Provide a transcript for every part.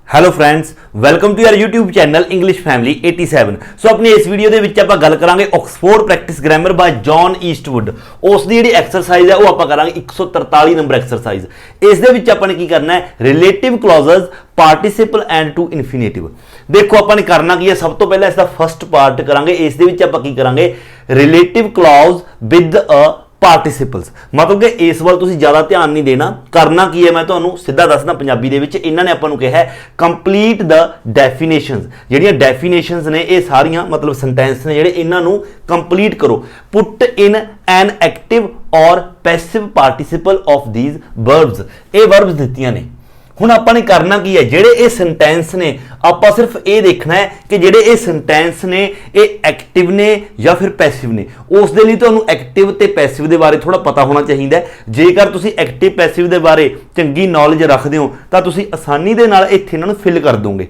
Hello friends, welcome to your YouTube channel English family 87। So अपनी इस वीडियो ਦੇ ਵਿੱਚ ਆਪਾਂ ਗੱਲ ਕਰਾਂਗੇ Oxford practice grammar by John Eastwood. ਉਸ ਦੀ ਜਿਹੜੀ ਐਕਸਰਸਾਈਜ਼ ਹੈ ਉਹ ਆਪਾਂ ਕਰਾਂਗੇ 143 ਨੰਬਰ ਐਕਸਰਸਾਈਜ਼। ਇਸ ਦੇ ਵਿੱਚ ਆਪਾਂ ਨੇ ਕੀ ਕਰਨਾ ਹੈ, ਰਿਲੇਟਿਵ ਕਲੌਜ਼ਸ, ਪਾਰਟਿਸਿਪਲ ਐਂਡ ਟੂ ਇਨਫਿਨਿਟਿਵ। ਦੇਖੋ ਆਪਾਂ ਨੇ ਕਰਨਾ ਕੀ ਹੈ, ਸਭ ਤੋਂ ਪਹਿਲਾਂ ਇਸ ਦਾ ਫਸਟ ਪਾਰਟ ਕਰਾਂਗੇ। ਇਸ ਦੇ ਵਿੱਚ ਆਪਾਂ ਕੀ ਕਰਾਂਗੇ, relative clause with a participles, मतलब कि इस वाल तुसीं ज़्यादा ध्यान नहीं देना। करना की है मैं तुहानूं सीधा दसदा पंजाबी दे विच। इन्हां ने आपां नूं कहा है कंप्लीट द डेफिनेशंस। जिहड़ियां डेफिनेशंस ने ये सारियां मतलब सेंटेंस ने जिहड़े इन्हां नूं कंप्लीट करो। पुट इन एन एक्टिव और passive participle of these verbs. ये वर्ब्स दित्तियां ने। हुण आपां ने करना की है, जिहड़े ये सेंटेंस ने आपां सिर्फ ये देखना है कि जिहड़े ये सेंटेंस ने ये एक्टिव ने या फिर पैसिव ने। उस दे लई तुहानूं एक्टिव ते पैसिव दे बारे थोड़ा पता होना चाहिए। जेकर तुसीं एक्टिव पैसिव दे बारे चंगी नॉलेज रखदे हो तां तुसीं आसानी दे नाल इत्थे इन्हां नूं फिल कर दोगे।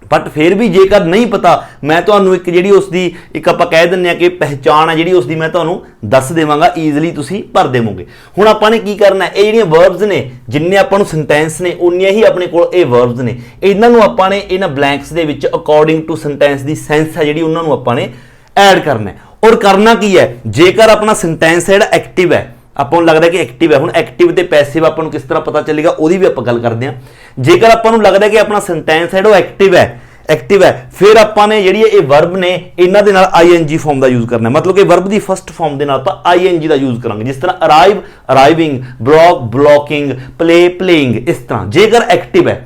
बट फिर भी जेकर नहीं पता, मैं तुहानूं एक जिहड़ी उसदी एक आपां कह दिंदे आ कि पहचान है जिहड़ी उसदी मैं तुहानूं दस देवांगा, ईजिली तुसीं भर देवोगे। हुण आपां ने की करना है, ये जिहड़ियां वर्ब्स ने जिन्ने आपां नूं सेंटेंस ने उन्नियां ही अपने कोल ये वर्ब्स ने। इन्हां नूं आपां ने इन्हां ब्लैंक्स दे विच अकॉर्डिंग टू सेंटेंस दी सेंस है जिहड़ी उन्हां नूं आपां ने ऐड करना है। और करना की है, जेकर अपना सेंटेंस है जिहड़ा एक्टिव है, ਆਪਾਂ ਨੂੰ ਲੱਗਦਾ है कि एक्टिव है। ਹੁਣ एक्टिव ਤੇ पैसिव ਆਪਾਂ ਨੂੰ ਕਿਸ ਤਰ੍ਹਾਂ ਪਤਾ ਚੱਲੇਗਾ ਉਹਦੀ ਵੀ ਆਪਾਂ ਗੱਲ ਕਰਦੇ ਹਾਂ। ਜੇਕਰ ਆਪਾਂ ਨੂੰ ਲੱਗਦਾ ਕਿ ਆਪਣਾ ਸੈਂਟੈਂਸ ਹੈ ਜਿਹੜਾ एक्टिव है फिर ਆਪਾਂ ਨੇ ਜਿਹੜੀ ਇਹ ਵਰਬ ਨੇ ਇਹਨਾਂ ਦੇ ਨਾਲ ing ਫਾਰਮ ਦਾ ਯੂਜ਼ ਕਰਨਾ। मतलब कि ਵਰਬ ਦੀ ਫਸਟ ਫਾਰਮ ਦੇ ਨਾਲ ਆਪਾਂ ing ਦਾ ਯੂਜ਼ ਕਰਾਂਗੇ। ਜਿਸ ਤਰ੍ਹਾਂ arrive ਅਰਾਈਵਿੰਗ, block blocking, play playing, ਇਸ ਤਰ੍ਹਾਂ। ਜੇਕਰ ਐਕਟਿਵ ਹੈ,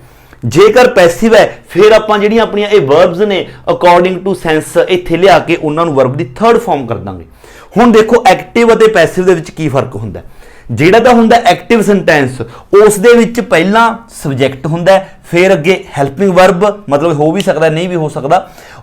जेकर पैसिव है फिर आप ਜਿਹੜੀਆਂ ਆਪਣੀਆਂ ਇਹ ਵਰਬਸ ਨੇ ਅਕੋਰਡਿੰਗ ਟੂ ਸੈਂਸ ਇੱਥੇ ਲਿਆ ਕੇ ਉਹਨਾਂ ਨੂੰ ਵਰਬ ਦੀ ਥਰਡ ਫਾਰਮ ਕਰ ਦਾਂਗੇ। ਹੁਣ ਦੇਖੋ ਐਕਟਿਵ ਅਤੇ ਪੈਸਿਵ ਦੇ ਵਿੱਚ ਕੀ ਫਰਕ ਹੁੰਦਾ। ਜਿਹੜਾ ਤਾਂ ਹੁੰਦਾ ਐਕਟਿਵ ਸੈਂਟੈਂਸ, ਉਸ ਦੇ ਵਿੱਚ ਪਹਿਲਾਂ ਸਬਜੈਕਟ ਹੁੰਦਾ, ਫਿਰ ਅੱਗੇ ਹੈਲਪਿੰਗ ਵਰਬ, मतलब ਹੋ ਵੀ ਸਕਦਾ ਨਹੀਂ ਵੀ ਹੋ ਸਕਦਾ,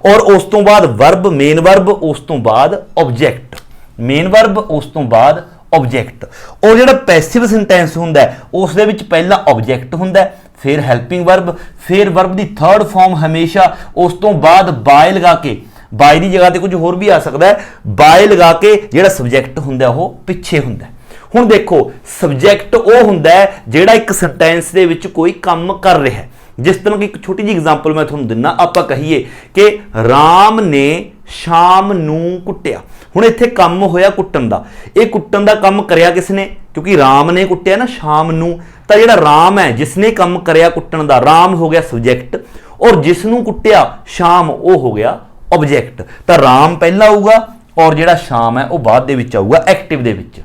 ਔਰ ਉਸ ਤੋਂ ਬਾਅਦ ਵਰਬ, ਮੇਨ ਵਰਬ, ਉਸ ਤੋਂ ਬਾਅਦ ਆਬਜੈਕਟ, ਮੇਨ ਵਰਬ, ਉਸ ਤੋਂ ਬਾਅਦ ਆਬਜੈਕਟ। और ਜਿਹੜਾ ਪੈਸਿਵ ਸੈਂਟੈਂਸ ਹੁੰਦਾ ਉਸ ਦੇ ਵਿੱਚ ਪਹਿਲਾਂ ਆਬਜੈਕਟ ਹੁੰਦਾ, फिर हैल्पिंग वर्ब, फिर वर्ब की थर्ड फॉर्म हमेशा, उस तो बाद बाय लगा के, बाय की जगह ते कुछ होर भी आ सकता है, बाय लगा के जिहड़ा सब्जैक्ट हुंदा वो पिछे हुंदा। हुण देखो सब्जैक्ट वो हुंदा है जिहड़ा एक सेंटेंस दे विच कोई काम कर रहा है। जिस तरह की एक छोटी जी एग्जाम्पल मैं तुहानूं दिना, आपां कहिए कि राम ने शाम नूं कुट्टिया। हुण इत्थे काम होया कुट्टण दा, ये कुट्टण दा काम करिया किसने, क्योंकि राम ने कुट्टिया ना शाम नूं, तो जिहड़ा राम है जिसने काम करिया कुट्टण दा, राम हो गया सब्जैक्ट, और जिसनूं कुट्टिया शाम वो हो गया ऑब्जैक्ट। तो राम पहला आऊगा और जिहड़ा शाम है वो बाद दे विच आऊगा एक्टिव दे विच।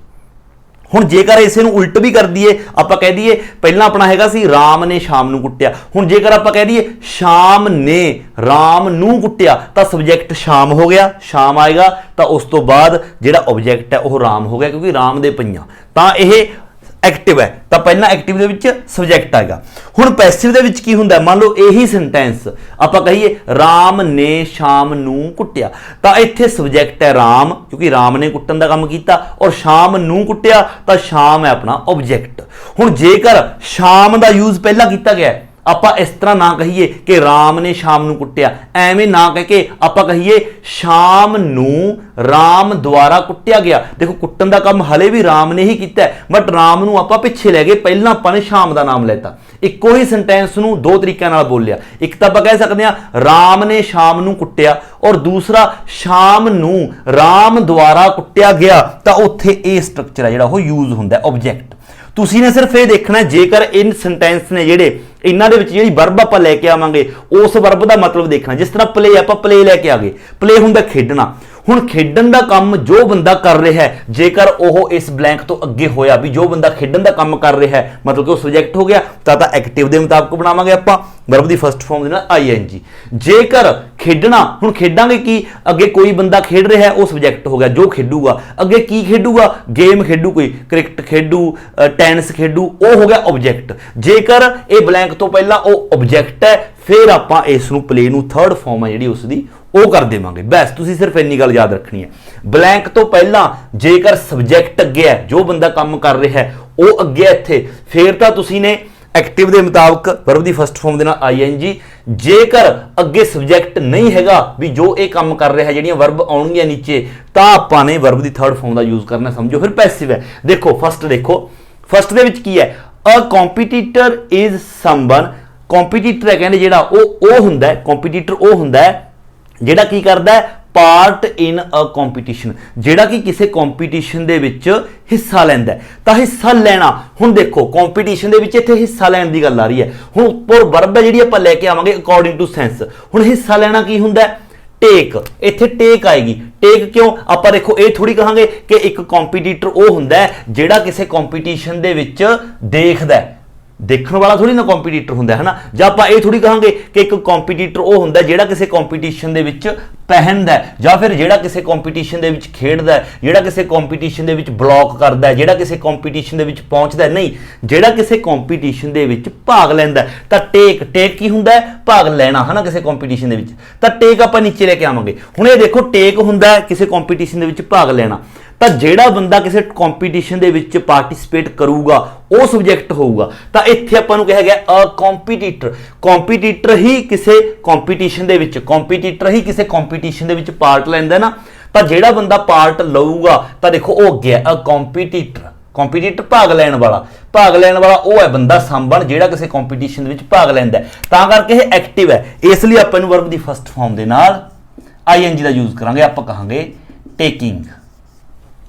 हुण जेकर इसे नूं उल्ट भी कर दईए, आपां कह दईए पहला अपना हैगा सी राम ने शाम नूं कुट्टिया, हुण जेकर आपां कह दईए शाम ने राम नूं कुट्टिया तो सब्जैक्ट शाम हो गया, शाम आएगा, तो उस तो बाद जिहड़ा ऑब्जैक्ट है वह राम हो गया, क्योंकि राम दे पईआं तां इह एक्टिव है, तो पहला एक्टिव दे विच सब्जैक्ट आएगा। हुण पैसिव दे विच की हुंदा, मान लो यही सेंटेंस आपां कहिए राम ने शाम नूं कुट्टिया, तो इत्थे सब्जैक्ट है राम, क्योंकि राम ने कुट्टण दा काम कीता, और शाम नूं कुट्टिया तो शाम है अपना ऑब्जैक्ट। हुण जेकर शाम दा यूज पहला कीता गया, आपां इस तरह ना कहिए कि राम ने शाम नूं कुट्टिया, एवें ना कह के आपां कहिए शाम नूं राम द्वारा कुट्टिया गया। देखो कुट्टण दा काम हले भी राम ने ही कीता, बट राम नूं आपां पिछे लै गए, पहलां आपां ने शाम दा नाम लैता। इक्को ही सेंटेंस नूं दो तरीकों नाल बोलिया। एक तां आपां कह सकदे हां राम ने शाम नूं कुट्टिया, और दूसरा शाम नूं राम द्वारा कुट्टिया गया, तो उत्थे ये स्ट्रक्चर है जिहड़ा वो यूज हुंदा ऑब्जैक्ट। तुसीं ने सिर्फ ये देखना है, जेकर इन सेंटेंस ने जिहड़े इन्हां दे विच जिहड़ी वर्ब आपां लैके आवांगे उस वर्ब दा मतलब देखना। जिस तरह प्ले आपां प्ले लैके आ गए, प्ले हुंदा खेडना। हुण खेडण दा काम जो बंदा कर रहा है, जेकर ओह इस ब्लैंक तो अगे होया भी जो बंदा खेडण दा काम कर रहा है, मतलब कि वो सब्जैक्ट हो गया, तो एक्टिव दे मुताबिक बनावांगे आपां वर्ब दी फस्ट फॉर्म दे नाल ing। जेकर खेडना, हुण खेडांगे की, अगे कोई बंदा खेड रहा है वो सब्जैक्ट हो गया, जो खेडूगा अगे की खेडूगा, गेम खेडू, कोई क्रिकेट खेडू, टेनिस खेडू, वो हो गया ऑब्जैक्ट। जेकर ये ब्लैंक तो पहला वो ऑब्जैक्ट है, फिर आपां इस नूं प्ले नूं थर्ड फॉर्म है जिहड़ी उसदी वो कर देवांगे। बस तुसीं सिर्फ इन्नी गल याद रखनी है, ब्लैंक तो पहला जेकर सब्जैक्ट अगे है, जो बंदा काम कर रहा है वो अगे इत्थे, फिर तां तुसीं ने ਐਕਟਿਵ ਦੇ ਮੁਤਾਬਕ ਵਰਬ ਦੀ ਫਸਟ ਫਾਰਮ ਦੇ ਨਾਲ ਆਈਐਨਜੀ। ਜੇਕਰ ਅੱਗੇ ਸਬਜੈਕਟ ਨਹੀਂ ਹੈਗਾ ਵੀ ਜੋ ਇਹ ਕੰਮ ਕਰ ਰਿਹਾ, ਜਿਹੜੀਆਂ ਵਰਬ ਆਉਣਗੀਆਂ ਨੀਚੇ, ਤਾਂ ਆਪਾਂ ਨੇ ਵਰਬ ਦੀ ਥਰਡ ਫਾਰਮ ਦਾ ਯੂਜ਼ ਕਰਨਾ। ਸਮਝੋ ਫਿਰ ਪੈਸਿਵ ਹੈ। ਦੇਖੋ ਫਸਟ ਦੇ ਵਿੱਚ ਕੀ ਹੈ, ਅ ਕੰਪੀਟੀਟਰ ਇਜ਼ ਸਮਵਨ। ਕੰਪੀਟੀਟਰ ਹੈ ਕਹਿੰਦੇ ਜਿਹੜਾ ਉਹ ਹੁੰਦਾ ਹੈ, ਕੰਪੀਟੀਟਰ ਉਹ ਹੁੰਦਾ ਹੈ ਜਿਹੜਾ ਕੀ ਕਰਦਾ ਹੈ, ਪਾਰਟ ਇਨ ਅ ਕੰਪੀਟੀਸ਼ਨ, ਜਿਹੜਾ ਕਿ ਕਿਸੇ ਕੰਪੀਟੀਸ਼ਨ ਦੇ ਵਿੱਚ ਹਿੱਸਾ ਲੈਂਦਾ। ਤਾਂ ਹਿੱਸਾ ਲੈਣਾ, ਹੁਣ ਦੇਖੋ ਕੰਪੀਟੀਸ਼ਨ ਦੇ ਵਿੱਚ ਇੱਥੇ ਹਿੱਸਾ ਲੈਣ ਦੀ ਗੱਲ ਆ ਰਹੀ ਹੈ। ਹੁਣ ਉੱਪਰ ਵਰਬ ਹੈ ਜਿਹੜੀ ਆਪਾਂ ਲੈ ਕੇ ਆਵਾਂਗੇ ਅਕੋਰਡਿੰਗ ਟੂ ਸੈਂਸ। ਹੁਣ ਹਿੱਸਾ ਲੈਣਾ ਕੀ ਹੁੰਦਾ, ਟੇਕ। ਇੱਥੇ ਟੇਕ ਆਏਗੀ। ਟੇਕ ਕਿਉਂ, ਆਪਾਂ ਦੇਖੋ ਇਹ ਥੋੜੀ ਕਹਾਂਗੇ ਕਿ ਇੱਕ ਕੰਪੀਟੀਟਰ ਉਹ ਹੁੰਦਾ ਹੈ ਜਿਹੜਾ ਕਿਸੇ ਕੰਪੀਟੀਸ਼ਨ ਦੇ ਵਿੱਚ ਦੇਖਦਾ ਹੈ, ਦੇਖਣ ਵਾਲਾ ਥੋੜੀ ਨਾ ਕੰਪੀਟੀਟਰ ਹੁੰਦਾ ਹੈ ਨਾ। ਜਾਂ ਆਪਾਂ ਇਹ ਥੋੜੀ ਕਹਾਂਗੇ ਕਿ ਇੱਕ ਕੰਪੀਟੀਟਰ ਉਹ ਹੁੰਦਾ ਜਿਹੜਾ ਕਿਸੇ ਕੰਪੀਟੀਸ਼ਨ ਦੇ ਵਿੱਚ ਪਹਿਨਦਾ, ਜਾਂ ਫਿਰ ਜਿਹੜਾ ਕਿਸੇ ਕੰਪੀਟੀਸ਼ਨ ਦੇ ਵਿੱਚ ਖੇਡਦਾ, ਜਿਹੜਾ ਕਿਸੇ ਕੰਪੀਟੀਸ਼ਨ ਦੇ ਵਿੱਚ ਬਲੌਕ ਕਰਦਾ, ਜਿਹੜਾ ਕਿਸੇ ਕੰਪੀਟੀਸ਼ਨ ਦੇ ਵਿੱਚ ਪਹੁੰਚਦਾ। ਨਹੀਂ, ਜਿਹੜਾ ਕਿਸੇ ਕੰਪੀਟੀਸ਼ਨ ਦੇ ਵਿੱਚ ਭਾਗ ਲੈਂਦਾ। ਤਾਂ ਟੇਕ ਕੀ ਹੁੰਦਾ, ਭਾਗ ਲੈਣਾ ਹੈ ਨਾ ਕਿਸੇ ਕੰਪੀਟੀਸ਼ਨ ਦੇ ਵਿੱਚ। ਤਾਂ ਟੇਕ ਆਪਾਂ ਨੀਚੇ ਲੈ ਕੇ ਆਵਾਂਗੇ। ਹੁਣ ਇਹ ਦੇਖੋ ਟੇਕ ਹੁੰਦਾ ਕਿਸੇ ਕੰਪੀਟੀਸ਼ਨ ਦੇ ਵਿੱਚ ਭਾਗ ਲੈਣਾ। ਤਾਂ ਜਿਹੜਾ ਬੰਦਾ ਕਿਸੇ ਕੰਪੀਟੀਸ਼ਨ ਦੇ ਵਿੱਚ ਪਾਰਟਿਸਿਪੇਟ ਕਰੂਗਾ ਉਹ ਸਬਜੈਕਟ ਹੋਊਗਾ। ਤਾਂ ਇੱਥੇ ਆਪਾਂ ਨੂੰ ਕਿਹਾ ਗਿਆ ਅ ਕੰਪੀਟੀਟਰ ਹੀ ਕਿਸੇ ਕੰਪੀਟੀਸ਼ਨ ਦੇ ਵਿੱਚ, ਪਾਰਟ ਲੈਂਦਾ ਨਾ। ਤਾਂ ਜਿਹੜਾ ਬੰਦਾ ਪਾਰਟ ਲਊਗਾ ਤਾਂ ਦੇਖੋ ਉਹ ਅੱਗੇ ਹੈ ਅ ਕੰਪੀਟੀਟਰ ਭਾਗ ਲੈਣ ਵਾਲਾ ਉਹ ਹੈ ਬੰਦਾ ਸਮਵਨ ਜਿਹੜਾ ਕਿਸੇ ਕੰਪੀਟੀਸ਼ਨ ਦੇ ਵਿੱਚ ਭਾਗ ਲੈਂਦਾ। ਤਾਂ ਕਰਕੇ ਇਹ ਐਕਟਿਵ ਹੈ, ਇਸ ਲਈ ਆਪਾਂ ਇਹਨੂੰ ਵਰਬ ਦੀ ਫਸਟ ਫਾਰਮ ਦੇ ਨਾਲ ਆਈਐਨਜੀ ਦਾ ਯੂਜ਼ ਕਰਾਂਗੇ। ਆਪਾਂ ਕਹਾਂਗੇ ਟੇਕਿੰਗ।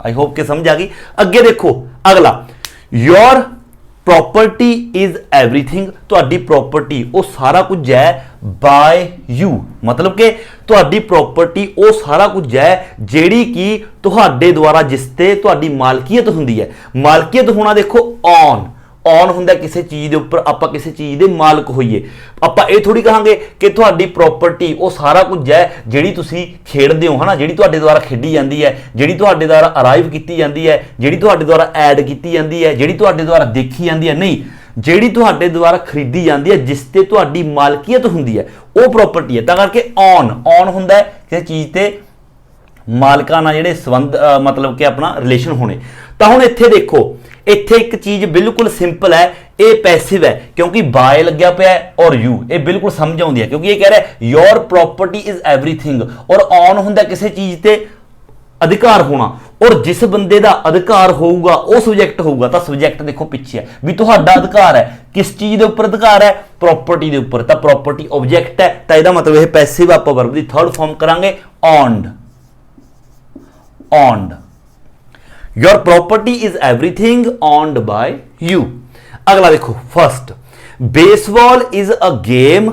आई होप के समझ आ गई। अगे देखो अगला, योर प्रॉपर्टी इज एवरीथिंग। तुहाडी प्रॉपर्टी वो सारा कुछ है बाय यू, मतलब कि तुहाडी प्रॉपर्टी वो सारा कुछ है जेड़ी कि तुहाडे द्वारा जिस ते तुहाडी मालकीयत हुंदी है। मालकीयत होना देखो ऑन ਹੁੰਦਾ ਕਿਸੇ ਚੀਜ਼ ਦੇ ਉੱਪਰ, ਆਪਾਂ ਕਿਸੇ ਚੀਜ਼ ਦੇ ਮਾਲਕ ਹੋਈਏ। ਆਪਾਂ ਇਹ ਥੋੜੀ ਕਹਾਂਗੇ ਕਿ ਤੁਹਾਡੀ ਪ੍ਰਾਪਰਟੀ ਉਹ ਸਾਰਾ ਕੁਝ ਹੈ ਜਿਹੜੀ ਤੁਸੀਂ ਖੇਡਦੇ ਹੋ, ਹਨਾ, ਜਿਹੜੀ ਤੁਹਾਡੇ ਦੁਆਰਾ ਖੇਡੀ ਜਾਂਦੀ ਹੈ, ਜਿਹੜੀ ਤੁਹਾਡੇ ਦੁਆਰਾ ਅਰਾਈਵ ਕੀਤੀ ਜਾਂਦੀ ਹੈ, ਜਿਹੜੀ ਤੁਹਾਡੇ ਦੁਆਰਾ ਐਡ ਕੀਤੀ ਜਾਂਦੀ ਹੈ, ਜਿਹੜੀ ਤੁਹਾਡੇ ਦੁਆਰਾ ਦੇਖੀ ਜਾਂਦੀ ਹੈ। ਨਹੀਂ, ਜਿਹੜੀ ਤੁਹਾਡੇ ਦੁਆਰਾ ਖਰੀਦੀ ਜਾਂਦੀ ਹੈ, ਜਿਸ ਤੇ ਤੁਹਾਡੀ ਮਾਲਕੀਅਤ ਹੁੰਦੀ ਹੈ, ਉਹ ਪ੍ਰਾਪਰਟੀ ਹੈ। ਤਾਂ ਕਰਕੇ ਔਨ ਹੁੰਦਾ ਹੈ ਕਿਸੇ ਚੀਜ਼ ਤੇ ਮਾਲਕਾਂ ਨਾਲ ਜਿਹੜੇ ਸੰਬੰਧ, मतलब कि अपना रिलेशन होने। तो हुण इत्थे देखो, इत्थे एक चीज़ बिल्कुल सिंपल है, ये पैसिव है क्योंकि बाय लग्या पिया है और यू, ये बिल्कुल समझ आउंदी है क्योंकि ये कह रहा है योर प्रॉपर्टी इज एवरीथिंग, और ऑन हुंदा किसी चीज़ ते अधिकार होना, और जिस बंदे का अधिकार होगा वो सब्जैक्ट होगा। तो सब्जैक्ट देखो पीछे है भी तुहाडा अधिकार है, किस चीज़ के उपर अधिकार है, प्रॉपर्टी के उपर। तो प्रॉपर्टी ऑब्जैक्ट है, तो इसका मतलब यह पैसिव आपां वर्ब की थर्ड फॉर्म करांगे owned. Your property is everything owned by you. अगला देखो, first, baseball is a game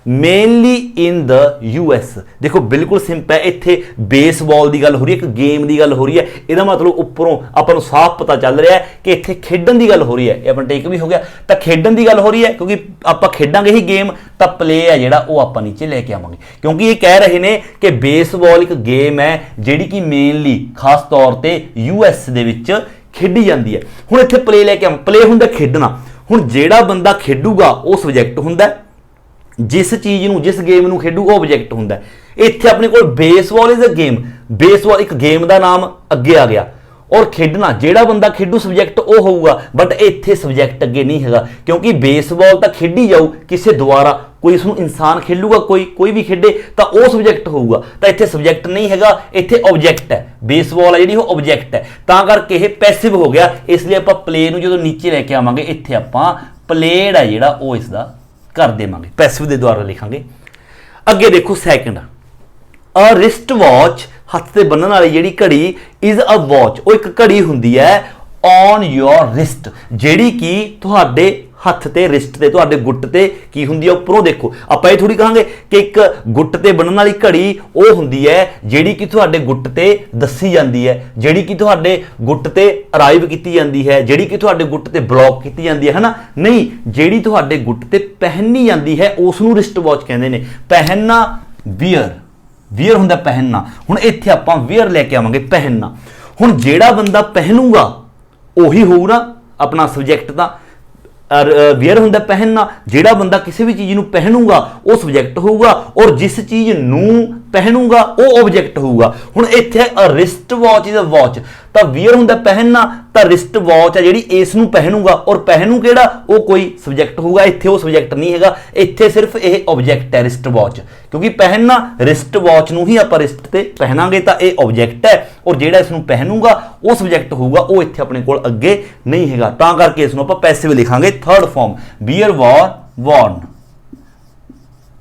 mainly in the US. देखो बिल्कुल सिंपल है, इत्थे बेसबॉल की गल हो रही है, एक गेम की गल हो रही है। इसका मतलब उपरों आपां नूं साफ पता चल रहा है कि इत्थे खेडन की गल हो रही है। ये अपना टेक भी हो गया। तो खेडन की गल हो रही है क्योंकि आपां खेडांगे ही गेम, तो प्ले है जिहड़ा वो आपां नीचे लेके आवांगे, क्योंकि ये कह रहे हैं कि बेसबॉल एक गेम है जिहड़ी कि मेनली खास तौर पर यूएस दे विच खेडी जाती है। हुण इत्थे प्ले लेके आवां, प्ले हुंदा खेडना। हुण जिहड़ा बंदा खेडूगा वो सब्जैक्ट हुंदा, जिस चीज़ नूं, जिस गेम नूं खेडूगा ऑब्जैक्ट हुंदा। इत्थे अपने कोल baseball is a game, baseball एक गेम का नाम अगे आ गया, और खेडना जिहड़ा बंदा खेडू सब्जैक्ट वो होऊगा, बट इत्थे सब्जैक्ट अगे नहीं हैगा क्योंकि बेसबॉल तो खेडी जाऊ किसी द्वारा, कोई इसनूं इंसान खेलूगा, कोई भी खेडे तो वो सब्जैक्ट होऊगा। तो इत्थे सब्जैक्ट नहीं हैगा, इत्थे ऑब्जैक्ट है। बेसबॉल है जिहड़ी वो ऑब्जैक्ट है, तां करके ये पैसिव हो गया। इसलिए आपां प्ले नूं जदों नीचे लैके आवांगे, इत्थे आपां प्लेड है जिहड़ा वो इसदा कर देवांगे, पैसिव के द्वारा लिखांगे। अगे देखो सैकेंड, अ रिस्ट वॉच, हथ से बन्नण वाली जिहड़ी घड़ी, इज अ वॉच, वो एक घड़ी हुंदी है ऑन योर रिस्ट, जिहड़ी कि तुहाडे हथ ते, रिस्ट ते, तुहाडे गुट ते की हुंदी है उपरों। देखो आपां ये थोड़ी कहांगे कि एक गुट ते बन्नण वाली घड़ी वो हुंदी है जिहड़ी कि तुहाडे गुट ते दसी जांदी है, जिहड़ी कि तुहाडे गुट ते अराइव कीती जांदी है, जिहड़ी कि तुहाडे गुट ते ब्लॉक कीती जांदी है ना। नहीं, जिहड़ी तुहाडे गुट ते पहनी जांदी है उस नूं रिस्ट वॉच कहंदे ने। पहनना वियर हुंदा पहनना। हुण इत्थे आपां वियर लैके आवांगे, पहनना। हुण जिहड़ा बंदा पहनूगा उही होऊ ना अपना सब्जैक्ट दा। वियर हुंदा पहनना, जिहड़ा बंदा किसी भी चीज़ नूं पहनूगा वो सब्जैक्ट होऊगा, और जिस चीज़ नूं ਪਹਿਨੂਗਾ ਉਹ ਆਬਜੈਕਟ ਹੋਊਗਾ। ਹੁਣ ਇੱਥੇ a wrist watch is a watch, ਤਾਂ ਵੀਅਰ ਹੁੰਦਾ ਪਹਿਨਣਾ, ਤਾਂ ਰਿਸਟ ਵਾਚ ਹੈ ਜਿਹੜੀ ਇਸ ਨੂੰ ਪਹਿਨੂਗਾ, ਔਰ ਪਹਿਨੂ ਕਿਹੜਾ ਉਹ ਕੋਈ ਸਬਜੈਕਟ ਹੋਊਗਾ। ਇੱਥੇ ਉਹ ਸਬਜੈਕਟ ਨਹੀਂ ਹੈਗਾ, ਇੱਥੇ ਸਿਰਫ ਇਹ ਆਬਜੈਕਟ ਹੈ ਰਿਸਟ ਵਾਚ, ਕਿਉਂਕਿ ਪਹਿਨਣਾ ਰਿਸਟ ਵਾਚ ਨੂੰ ਹੀ ਆਪਾਂ ਰਿਸਟ ਤੇ ਪਹਿਨਾਂਗੇ ਤਾਂ ਇਹ ਆਬਜੈਕਟ ਹੈ, ਔਰ ਜਿਹੜਾ ਇਸ ਨੂੰ ਪਹਿਨੂਗਾ ਉਹ ਸਬਜੈਕਟ ਹੋਊਗਾ, ਉਹ ਇੱਥੇ ਆਪਣੇ ਕੋਲ ਅੱਗੇ ਨਹੀਂ ਹੈਗਾ, ਤਾਂ ਕਰਕੇ ਇਸ ਨੂੰ ਆਪਾਂ ਪੈਸਿਵ ਲਿਖਾਂਗੇ। Third form wear wore worn.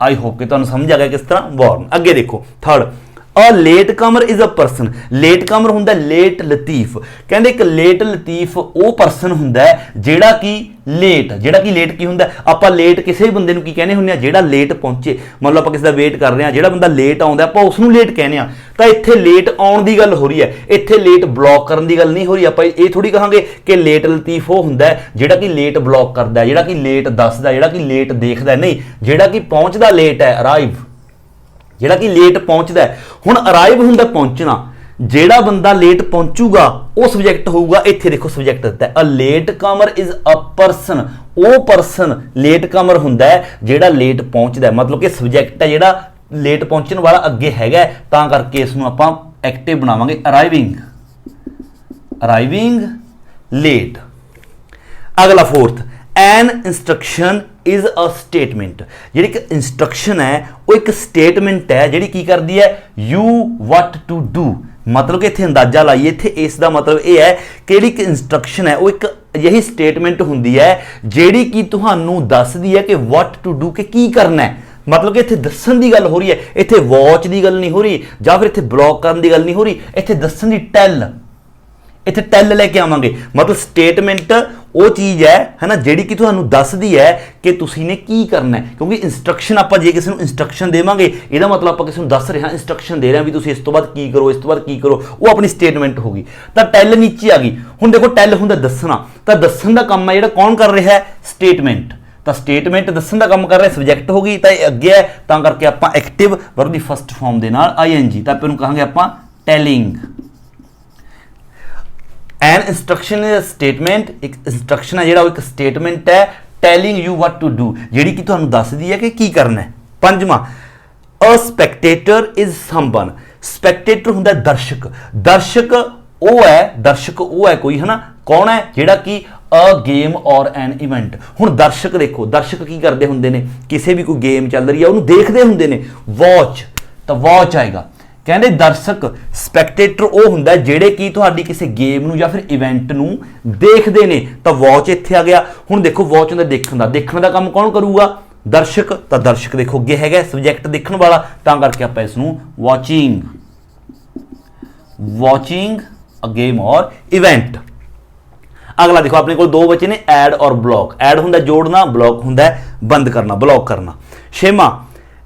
I hope कि तुहानू समझ आ गया किस तरह वॉर्न। अगे देखो third a late comer is a person. Late comer हुंदा लेट लतीफ, कहंदे एक लेट लतीफ वो परसन हुंदा है जेड़ा कि लेट की हुंदा आपां लेट किसी भी बंदे नूं की कहने हुंदे आ जेड़ा लेट पहुंचे, मतलब आपां किसी दा वेट कर रहे हां, जेड़ा बंदा लेट आउंदा आपां उस नूं लेट कहने आ, तां इत्थे लेट आउण दी गल हो रही है, इत्थे लेट ब्लॉक करन दी गल नहीं हो रही। आपां ये थोड़ी कहांगे कि लेट लतीफ वो हुंदा है जेड़ा कि लेट ब्लॉक करदा है, जेड़ा कि लेट दसदा, जेड़ा कि लेट देखदा है, नहीं, जेड़ा कि पहुंचदा लेट है, अराइव, ਜਿਹੜਾ कि लेट पहुंचता है। हुण अराइव हुंदा पहुंचना, ਜਿਹੜਾ ਬੰਦਾ लेट पहुंचूगा ਉਹ सब्जैक्ट होऊगा। ਇੱਥੇ देखो सब्जैक्ट ਦਿੱਤਾ है, a late comer is a person, ਉਹ पर्सन लेट कमर ਹੁੰਦਾ है ਜਿਹੜਾ लेट पहुंचदा है, मतलब कि सब्जैक्ट है ਜਿਹੜਾ लेट पहुंचण वाला ਅੱਗੇ ਹੈਗਾ, ਤਾਂ ਕਰਕੇ ਇਸ ਨੂੰ ਆਪਾਂ ਐਕਟਿਵ ਬਣਾਵਾਂਗੇ अराइविंग लेट। अगला fourth an instruction is a statement. जी इंस्ट्रक्शन है वो एक स्टेटमेंट है जी की करती है यू वट टू डू, मतलब कि इत्थे अंदाजा लाइए, इत्थे इसका मतलब यह है कि एक इंस्ट्रक्शन है वो एक यही स्टेटमेंट होंदी है जिहड़ी कि तुहानू दसदी है कि वट टू डू के की करना है, मतलब कि इत्थे दस्सण दी गल हो रही है, इत्थे वॉच दी गल नहीं हो रही, या फिर इत्थे ब्लॉक करन दी गल नहीं हो रही, इत्थे दस्सण दी टेल, इत्थे टेल लैके आवांगे। मतलब स्टेटमेंट वो चीज़ है ना जिहड़ी कि तुहानू दसदी है कि तुसीं ने की करना है, क्योंकि इंस्ट्रक्शन आपां जे किसी नूं इंस्ट्रक्शन देवांगे इहदा मतलब आपां किसी नूं दस रहे हां, इंस्ट्रक्शन दे रहे हां भी तुसीं इस तो बाद की करो, इस तो बाद की करो, वो अपनी स्टेटमेंट होगी। तां टेल नीचे आ गई। हुण देखो टेल हुंदा दसना, तां दस्सण दा काम है जिहड़ा कौन कर रहा है, स्टेटमेंट, तो स्टेटमेंट दस्सण दा काम कर रहा है, सब्जैक्ट होगी, तो ये अगे है, तां करके आपां एक्टिव वर्ब दी फस्ट फॉर्म दे नाल ING, तां आपां कहांगे आपां telling. An instruction is statement, एक इंस्ट्रक्शन है जिहड़ा एक स्टेटमेंट है telling you what to do, जिहड़ी कि तुहानू दसदी है कि की करना है। पंजवां अ स्पैक्टेटर इज समवन। स्पैक्टेटर हुंदा दर्शक, दर्शक वो है कोई, है ना, कौन है, जिहड़ा कि अ गेम और एन इवेंट। हुण दर्शक देखो, दर्शक की करते हुंदे ने, किसी भी कोई गेम चल रही है उन्होंने देखते हुंदे ने, वॉच, तो वॉच आएगा। कहते दर्शक स्पैक्टेटर वो हुंदा जिहड़े कि तुहाडी किसी गेम नूं या फिर इवेंट नूं देखते हैं, तो वॉच इत्थे आ गया। हुण देखो वॉच हुंदा देखण दा काम कौन करूगा, दर्शक, तो दर्शक देखो अगे हैगा सब्जैक्ट देखण वाला, तां करके आपां इस नूं वॉचिंग अ गेम और इवेंट। अगला देखो अपने को दो बचे ने ऐड और ब्लॉक। ऐड हुंदा जोड़ना, ब्लॉक हुंदा बंद करना, ब्लॉक करना। छेवां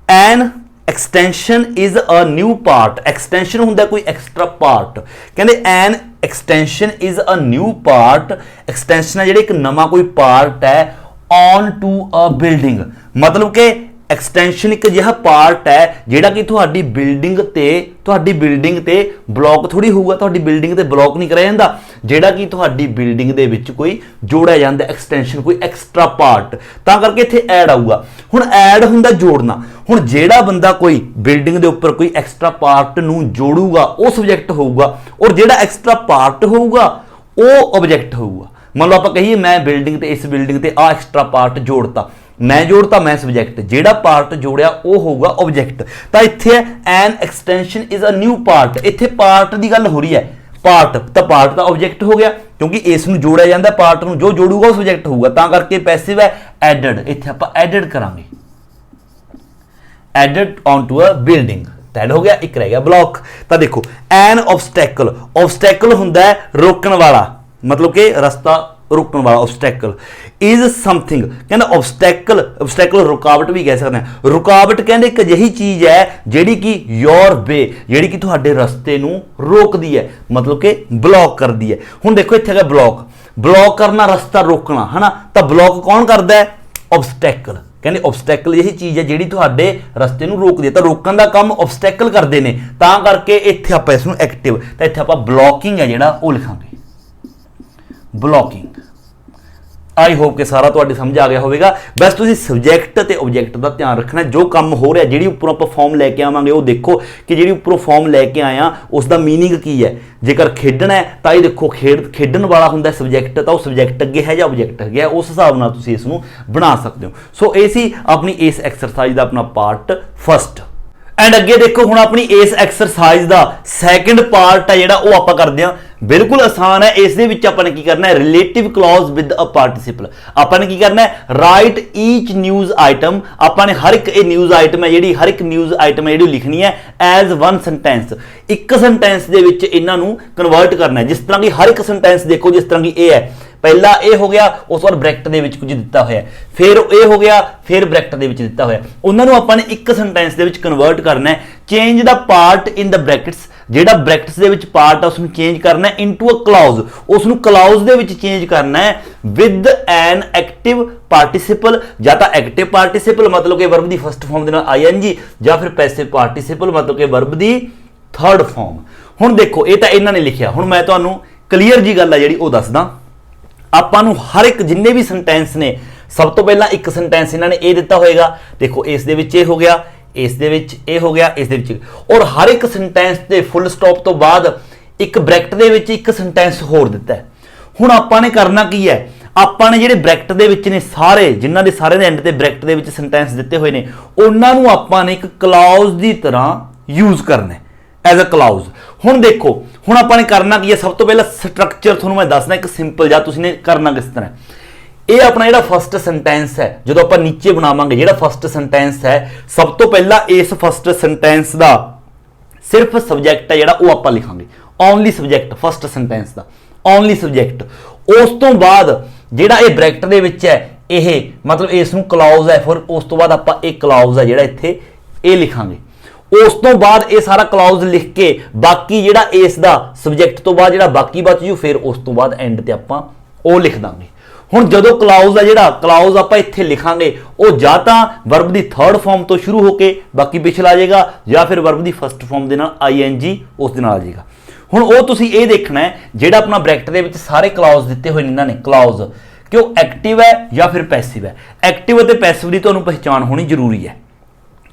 an extension is a new part. Extension हुंदा कोई एक्सट्रा पार्ट, कहंदे an extension is a new part. Extension है जिहड़ा एक नवा कोई पार्ट है ऑन टू अ बिल्डिंग, मतलब कि एक्सटेंशन एक जिहा पार्ट है जिहड़ा कि तुहाडी बिल्डिंग ते ब्लॉक थोड़ी होऊगा, तुहाडी बिल्डिंग ते ब्लॉक नहीं कराया जांदा, जिहड़ा कि तुहाडी बिल्डिंग दे विच कोई जोड़िया जांदा एक्सटेंशन, कोई एक्सट्रा पार्ट, तां करके इत्थे ऐड आऊगा। हुण ऐड हुंदा जोड़ना, हुण जिहड़ा बंदा कोई बिल्डिंग दे उपर कोई एक्सट्रा पार्ट नूं जोड़ूगा वो सब्जैक्ट होऊगा, और जिहड़ा एक्सट्रा पार्ट होऊगा वो ऑब्जैक्ट होऊगा। मतलब आपां कहिए मैं बिल्डिंग ते इस बिल्डिंग ते आ एक्सट्रा पार्ट जोड़ता, मैं जोड़ता मैं सब्जैक्ट, जेड़ा पार्ट जोड़िया वो होगा ऑब्जैक्ट। तो इत्थे N extension is a new part, इत्थे पार्ट की गल हो रही है, पार्ट तो पार्ट का ऑब्जैक्ट हो गया, क्योंकि इस नूं जोड़िया जाता, पार्ट नूं जो जोड़ूगा वो सब्जैक्ट होगा, तां करके पैसिव है एडेड। इत्थे आपां एडेड करांगे, added on to a building, add हो गया। एक रह गया ब्लॉक। तो देखो एन ऑब्स्टैकल, ऑब्स्टैकल हुंदा रोकण वाला, मतलब कि रास्ता रोकने वाला, ऑब्स्टैकल इज समथिंग, कहते ऑब्स्टैकल, ऑब्स्टैकल रुकावट भी कह सकते हैं। रुकावट कहते एक अजिही चीज है जिहड़ी कि योर वे, जिहड़ी कि तुहाडे रस्ते नूं रोकदी है, मतलब कि ब्लॉक करदी है। हुण देखो इत्थे है ब्लॉक, ब्लॉक करना रास्ता रोकना, है ना, तो ब्लॉक कौन करदा है, ऑब्स्टैकल। कहते ऑब्स्टैकल यही चीज़ है जिहड़ी तुहाडे रस्ते नूं रोकदी है, तो रोकण दा काम ऑब्स्टैकल करदे ने, तां करके इत्थे आपां इस नूं एक्टिव, तो इत्थे आपां ब्लॉकिंग है जिहड़ा वो लिखांगे, ब्लॉकिंग। आई होप कि सारा तुहाडी समझ आ गया होगा। बस तुसीं सबजैक्ट ते ऑबजैक्ट का ध्यान रखना, जो काम हो रहा जिहड़ी उपरों आपां फॉर्म लैके आवांगे वो देखो कि जिहड़ी उपरों फॉर्म लैके आया उसका मीनिंग की है। जेकर खेडना है तो ये देखो खेडन वाला हुंदा सबजैक्ट, तो सबजैक्ट अगे है या ऑबजैक्ट अगे है, उस हिसाब नाल तुसीं इसनूं बना सकते हो। सो ये सी अपनी इस एक्सरसाइज का अपना पार्ट फस्ट। एंड अगे देखो हुण अपनी इस एक्सरसाइज का सैकेंड पार्ट है जिहड़ा वो आपां करदे हां। बिल्कुल आसान है। इस दे विच आपां ने की करना है, relative clause with a participle. आपां ने की करना है, राइट ईच न्यूज़ आइटम। आपां ने हर एक न्यूज़ आइटम है जिहड़ी, हर एक न्यूज़ आइटम है जिहड़ी लिखनी है एज वन सेंटेंस। एक सेंटेंस दे विच इन्हां नूं कन्वर्ट करना है। जिस तरह की हर एक सेंटेंस देखो, जिस तरह की ये है, पहला ए हो गया, उस बाद ब्रैकेट दे विच कुछ दिता होया, फिर ए हो गया, फिर ब्रैकेट दे विच दिता होया। उन्हां नूं आपां ने एक सेंटेंस दे विच कन्वर्ट करना है। Change the part in the brackets, जिहड़ा ब्रैकेट्स दे विच पार्ट है उसनूं चेंज करना है इनटू अ क्लॉज, उसनूं क्लॉज दे विच चेंज करना है विद एन एक्टिव पार्टिसिपल। या तो एक्टिव पार्टिसिपल मतलब कि वर्ब दी फर्स्ट फॉर्म दे नाल आईएनजी, या फिर पैसिव पार्टिसिपल मतलब कि वर्ब दी थर्ड फॉर्म। हुण देखो ये तो इन्हां ने लिखिया, हुण मैं तुहानूं क्लीयर जी गल है जिहड़ी वो दसदा। आपां नूं हर एक जिन्ने भी सेंटेंस ने, सब तो पहला एक सेंटेंस इन्हां ने ये दिता होएगा, देखो इस दे विच ये हो गया, इस दे विच ये हो गया, इस दे विच, और हर एक सेंटेंस दे फुल स्टॉप तो बाद एक ब्रैकेट दे विच एक सेंटेंस होर दिता है। हुण आपां ने करना की है, आपां ने जिहड़े ब्रैकेट दे विच ने सारे, जिन्हां दे सारे दे एंड ते ब्रैकेट दे विच सेंटेंस दिते होए ने, उन्हां नूं आपां ने एक क्लॉज दी तरह यूज करना है एज अ क्लॉज। हुण देखो हुण आपां ने करना की है, सब तो पहला स्ट्रक्चर तुहानूं मैं दसना एक सिंपल जा, तुसीं ने करना किस तरह। ये अपना जिहड़ा फर्स्ट सेंटेंस है, जो आपां नीचे बनावांगे जिहड़ा फर्स्ट सेंटेंस है, सब तो पहला इस फर्स्ट सेंटेंस का सिर्फ सबजैक्ट है जिहड़ा वो आपां लिखांगे, ओनली सबजैक्ट फर्स्ट सेंटेंस का, ओनली सबजैक्ट। उस तो बाद जिहड़ा ये ब्रैकेट दे विच है, ये मतलब इस नूं क्लॉज है, फिर उस तो बाद आपां एक क्लॉज है जिहड़ा इत्थे ये लिखांगे। उस तो बाद ये सारा क्लॉज लिख के बाकी जिहड़ा इस दा सबजैक्ट तो बाद जिहड़ा बाकी बच जू, फिर उस तो बाद एंड ते आपां वो लिख दांगे। हुण जदों क्लॉज है जिहड़ा क्लॉज आपां इत्थे लिखांगे, वो जां तां वर्ब दी थर्ड फॉर्म तो शुरू होके बाकी पिछला आ जाएगा, या फिर वर्ब दी फर्स्ट फॉर्म दे नाल आईएनजी उस दे नाल आ जाएगा। हुण वो तुसीं ये देखना है जिहड़ा अपना ब्रैकेट दे विच सारे क्लॉज दिते होए ने इन्हां ने, क्लॉज कि वो एक्टिव है या फिर पैसिव है। एक्टिव ते पैसिव दी तुहानूं पहचान होनी जरूरी है,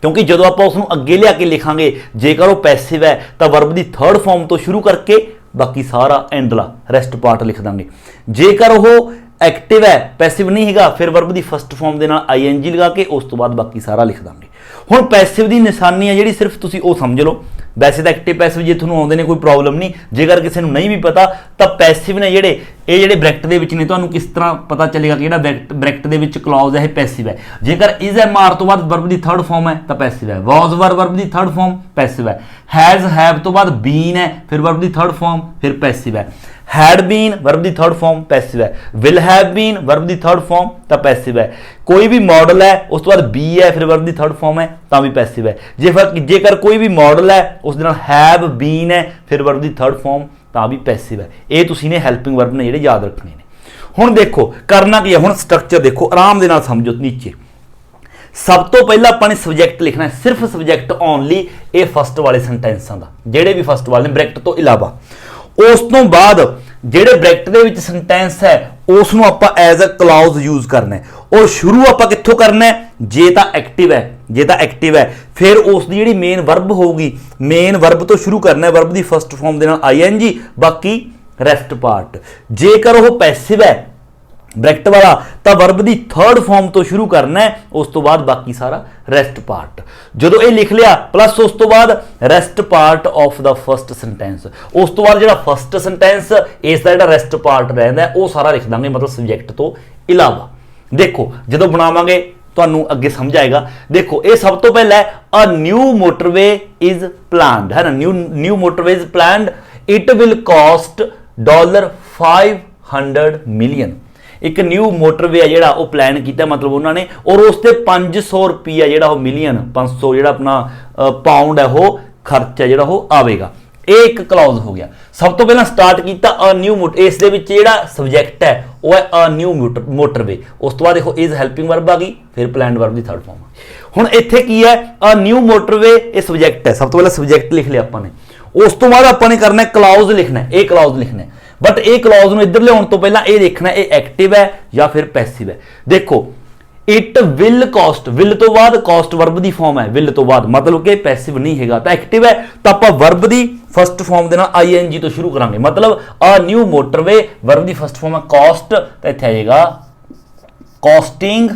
क्योंकि जो आप उसनूं अगे लिया के लिखांगे, जेकर वो पैसिव है तो वर्ब की थर्ड फॉर्म तो शुरू करके बाकी सारा एंडला रेस्ट पार्ट लिख देंगे। जेकर वो एक्टिव है, पैसिव नहीं हैगा, फिर वर्ब की फर्स्ट फॉर्म के नाल आईएनजी लगा के उस तो बाद बाकी सारा लिख देंगे। हुण पैसिव की निशानी है जिहड़ी, सिर्फ तुसीं वो समझ लो। वैसे तो एक्टिव पैसिव जे तुहानूं आउंदे ने कोई प्रॉब्लम नहीं, जेकर किसी नूं नहीं भी पता तो पैसिव ने जिहड़े ये जिहड़े ब्रैकेट दे विच ने, तुहानूं किस तरह पता चलेगा कि जिहड़ा ब्रैकेट दे विच क्लॉज है पैसिव है। जेकर इज एम आर तो बाद वर्ब की थर्ड फॉर्म है तो पैसिव है, वॉज वर वर्ब की थर्ड फॉर्म पैसिव है, हैज़ हैव तो बाद बीन है फिर वर्ब की थर्ड फॉर्म फिर पैसिव है, हैड बीन वर्ब की थर्ड फॉर्म पैसिव है, विल हैव बीन वर्ब की थर्ड फॉर्म तो पैसिव है, कोई भी मॉडल है उस तो बाद बी है फिर वर्ब की थर्ड फॉर्म है तो भी पैसिव है। जेकर कोई भी मॉडल है उस दे नाल हैव बीन है फिर वर्ब की थर्ड फॉर्म तो भी पैसिव है। ये तुसीं ने हेल्पिंग वर्ब ने जिहड़े याद रखने ने। हुण देखो करना की है, हुण स्ट्रक्चर देखो आराम दे नाल समझो। नीचे सब तो पहला अपने सबजैक्ट लिखना है, सिर्फ सबजैक्ट ओनली, ये फस्ट वाले सेंटेंसां दा, जिहड़े भी फस्ट वाले ब्रैकेट तो इलावा। उस तो बाद जिहड़े ब्रैकेट दे विच सेंटेंस है उसनूं आपां एज अ क्लॉज यूज करना है, और शुरू आपां कित्थों करना है, जे तां एक्टिव है, जे तां एक्टिव है फिर उसकी जिहड़ी मेन वर्ब होगी, मेन वर्ब तो शुरू करना है, वर्ब की फर्स्ट फॉर्म दे नाल आईएनजी, बाकी रेस्ट पार्ट। जेकर वो पैसिव है ब्रैकेट वाला तो वर्ब की थर्ड फॉर्म तो शुरू करना है, उस तो बाद बाकी सारा रेस्ट पार्ट। जो ये लिख लिया प्लस उस तो बाद rest part of the first sentence, उस तो बाद जो फर्स्ट सेंटेंस इसका जो रेस्ट पार्ट रहिंदा है वो सारा लिख देंगे, मतलब सबजैक्ट तो इलावा। देखो जो बनावांगे तुहानूं अगे समझ आएगा। देखो ये सब तो पहला है a new motorway is planned, है ना, new motorway is planned, it will cost $500 million. एक न्यू मोटरवे है जिहड़ा वो प्लान किया, मतलब उन्होंने, और उसते 500 रुपया जिहड़ा वो मिलियन 500 जिहड़ा अपना पाउंड है वो खर्चा जिहड़ा वो आवेगा। एक क्लॉज हो गया। सब तो पहला स्टार्ट किया अ न्यू मोटर, इस दे विच जिहड़ा सबजैक्ट है वो है अ न्यू मोटरवे, उस तो बाद देखो इज हेल्पिंग वर्ब आ गई, फिर प्लान्ड वर्ब की थर्ड फॉर्म। हुण इत्थे की है अ न्यू मोटरवे, ये सबजैक्ट है, सब तो पहला सबजैक्ट लिख लिया आपने, उस तो बाद आपने करना है क्लॉज लिखना है, एक क्लॉज लिखना है, बट ये क्लॉज ਨੂੰ ਇੱਧਰ ਲਿਆਉਣ ਤੋਂ ਪਹਿਲਾਂ ਇਹ ਦੇਖਣਾ ਇਹ ਐਕਟਿਵ ਹੈ ਜਾਂ ਫਿਰ ਪੈਸਿਵ ਹੈ। ਦੇਖੋ इट विल कॉस्ट, विल तो बाद कॉस्ट वर्ब की फॉर्म है, विल तो बाद मतलब कि पैसिव नहीं हैगा तो एक्टिव है, तो आप वर्ब की फस्ट फॉर्म देना ING तो शुरू करांगे, मतलब अ न्यू मोटरवे, वर्ब की फस्ट फॉर्म है कॉस्ट, तो इत्थे आ जाएगा कॉस्टिंग,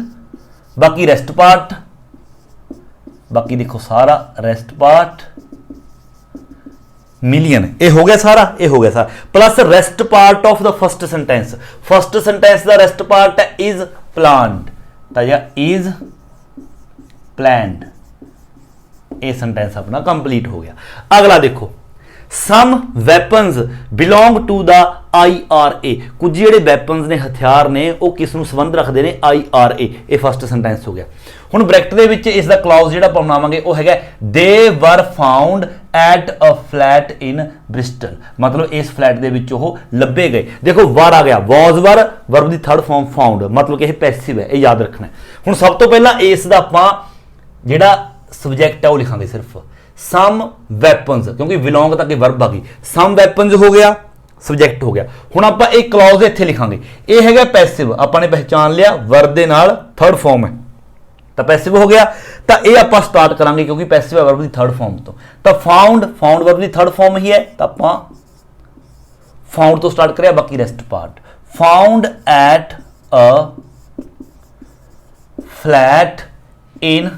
बाकी रेस्ट पार्ट, बाकी देखो सारा रेस्ट पार्ट मिलियन, ये हो गया सारा, ये हो गया सारा, plus rest part of the first sentence का रेस्ट पार्ट है इज प्लान्ड, इज प्लैंड, ये सेंटेंस अपना कंप्लीट हो गया। अगला देखो some weapons belong to the IRA, कुछ ਜਿਹੜੇ ਵੈਪਨਸ ਨੇ ਹਥਿਆਰ ਨੇ ਉਹ ਕਿਸ ਨੂੰ ਸੰਬੰਧ ਰੱਖਦੇ ਨੇ IRA, ਇਹ ਫਸਟ ਸੈਂਟੈਂਸ ਹੋ ਗਿਆ। ਹੁਣ ਬ੍ਰੈਕਟ ਦੇ ਵਿੱਚ ਇਸ ਦਾ ਕਲੌਜ਼ ਜਿਹੜਾ ਆਪਾਂ ਬਣਾਵਾਂਗੇ ਉਹ ਹੈਗਾ they were found at a flat in Bristol, ਮਤਲਬ ਇਸ ਫਲੈਟ ਦੇ ਵਿੱਚ ਉਹ ਲੱਭੇ ਗਏ। ਦੇਖੋ ਵਰ ਆ ਗਿਆ, ਵਾਜ਼ ਵਰ, ਵਰਬ ਦੀ ਥਰਡ ਫਾਰਮ ਫਾਊਂਡ, ਮਤਲਬ ਕਿ ਇਹ ਪੈਸਿਵ ਹੈ, ਇਹ ਯਾਦ ਰੱਖਣਾ। ਹੁਣ ਸਭ ਤੋਂ ਪਹਿਲਾਂ ਇਸ ਦਾ ਆਪਾਂ ਜਿਹੜਾ ਸਬਜੈਕਟ है वो लिखांगे सिर्फ सम वैपन्स, क्योंकि बिलोंग तक वर्ब आ गई, सम वैपन्स हो गया, सब्जैक्ट हो गया। हुण आपां एक क्लॉज इत्थे लिखांगे, ये हैगा पैसिव, आपां ने पहचान लिया वर्ब दे नाल थर्ड फॉर्म है तो पैसिव हो गया, तो ये आपां स्टार्ट करांगे क्योंकि पैसिव है वर्ब दी थर्ड फॉर्म तो फाउंड, फाउंड वर्ब दी थर्ड फॉर्म ही है तो आपां फाउंड तो स्टार्ट करिया, बाकी rest part found at a flat in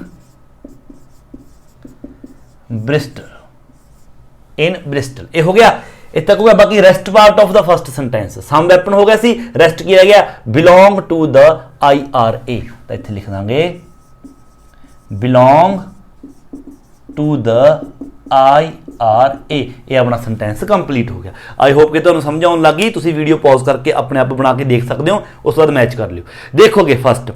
Bristol, in Bristol, ये हो गया इतना तक हो गया। बाकी rest part of the first sentence some weapon हो गया सी, रेस्ट किया गया बिलोंग टू द IRA, तो इत्थे लिख देंगे बिलोंग टू द IRA, ये अपना सेंटेंस कंप्लीट हो गया। आई होप कि तुहानूं समझ आउण लग गई, तुसीं वीडियो पॉज करके अपने आप बना के देख सकते हो, उस बाद मैच कर लियो। देखोगे first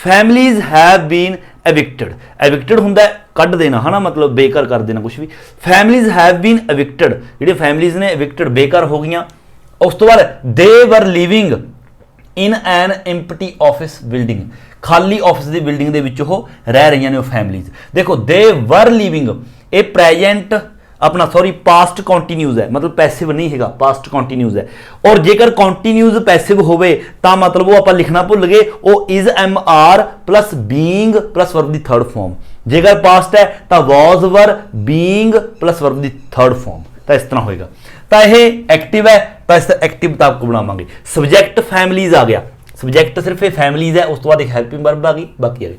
families have been evicted, evicted हुंदा है कढ़ देना है ना, मतलब बेकार कर देना कुछ भी, फैमिलीज हैव बीन एविक्टेड, जिहड़ी फैमिलीज ने एविक्टेड बेकार हो गई। उस तो बाद they were living in an empty office building, खाली ऑफिस की बिल्डिंग दे विच वो रह रही ने फैमिलीज। देखो दे वर लिविंग, ये प्रेजेंट अपना सॉरी पास्ट कॉन्टीन्यूज है, मतलब पैसिव नहीं है, पास्ट कॉन्टीन्यूज है। और जेकर कॉन्टीन्यूज पैसिव होवे तां मतलब वो आपां लिखना भुल गए, वो is MR plus being plus verb दी थर्ड फॉर्म, जेकर पास्ट है तो was were being plus verb दी थर्ड फॉर्म, तो इस तरह होएगा। तो यह एक्टिव है तो इस एक्टिव तो आपको बनावांगे। सब्जैक्ट फैमिलीज आ गया, सब्जैक्ट सिर्फ ये फैमिलीज है, उस तो बाद एक हेल्पिंग वर्ब आ गई, बाकी आ गई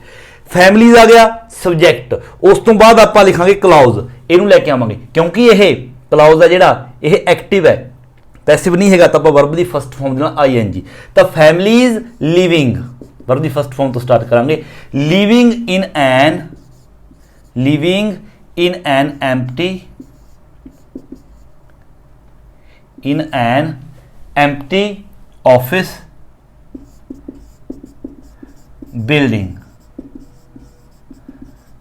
फैमिलीज आ गया सब्जैक्ट। उस तो बाद आप लिखांगे क्लाउज, इनू लैके आवांगे क्योंकि यह क्लाउज है जिहड़ा यह एक्टिव है, पैसिव नहीं है, तो आप वर्ब की फस्ट फॉर्म देना ING। तो फैमिलीज लिविंग, वर्ब की फस्ट फॉर्म तो स्टार्ट करांगे living in an empty office building,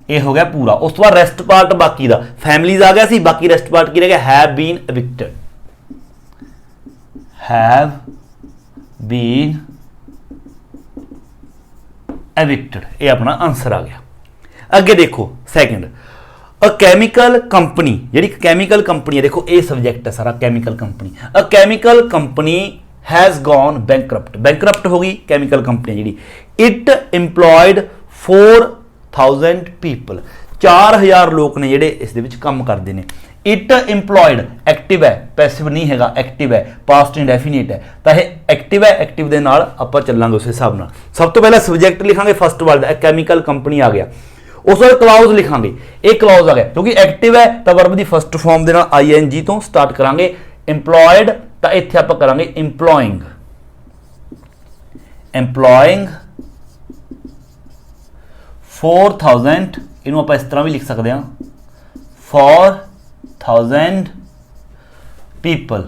ये हो गया पूरा। उस तो बाद रेस्ट पार्ट बाकी दा फैमिलीज आ गया सी, बाकी रेस्ट पार्ट की रह गया have been evicted, have been evicted, ये अपना आंसर आ गया। अगे देखो सेकंड अ कैमिकल कंपनी, जी कैमिकल कंपनी है, देखो ये सब्जेक्ट है सारा chemical company. A chemical company has gone bankrupt, bankrupt होगी कैमिकल कंपनी जी। इट इंप्लॉयड 4000 पीपल, 4000 लोग ने जेडे इस दे विच काम करते हैं। इट इंप्लॉयड एक्टिव है, पैसिव नहीं है, एक्टिव है, पास्ट इंडेफिनिट है, तो यह एक्टिव है, एक्टिव के नाल आपां चलांगे उस हिसाब नाल। सब तो पहले सब्जैक्ट लिखांगे फस्ट वर्ड कैमिकल कंपनी आ गया, उस बाद क्लाउज लिखांगे, एक क्लाउज आ गया क्योंकि एक्टिव है तो वर्ब की फस्ट फॉर्म के नाल ING तो स्टार्ट करांगे। इंप्लॉयड तो इत्थे आपां करांगे इंप्लॉइंग, इंप्लॉइंग 4000, इनू आप इस तरह भी लिख सकते हैं 4000 पीपल।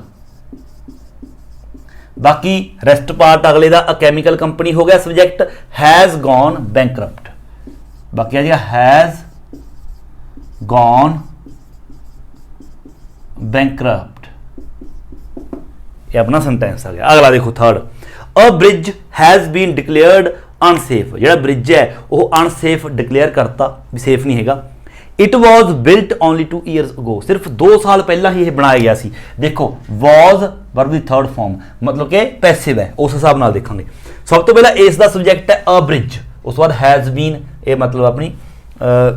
बाकी रेस्ट पार्ट अगले दा अ कैमिकल कंपनी हो गया सब्जेक्ट, हैज गॉन बैंकरप्ट, बाकी आ गया हैज गॉन बैंकरप्ट, ये अपना सेंटेंस आ गया। अगला देखो third a bridge has been declared unsafe, जो ब्रिज है वह अनसेफ डिक्लेयर करता भी सेफ नहीं है। It was built only 2 years ago, सिर्फ 2 साल पहला ही बनाया गया सी। देखो वॉज वर्ब दी थर्ड फॉर्म मतलब कि पैसिव है, उस हिसाब नाल देखांगे। सब तो पहला इस दा सब्जेक्ट है अ ब्रिज, उस बाद हैज़ बीन, ये मतलब अपनी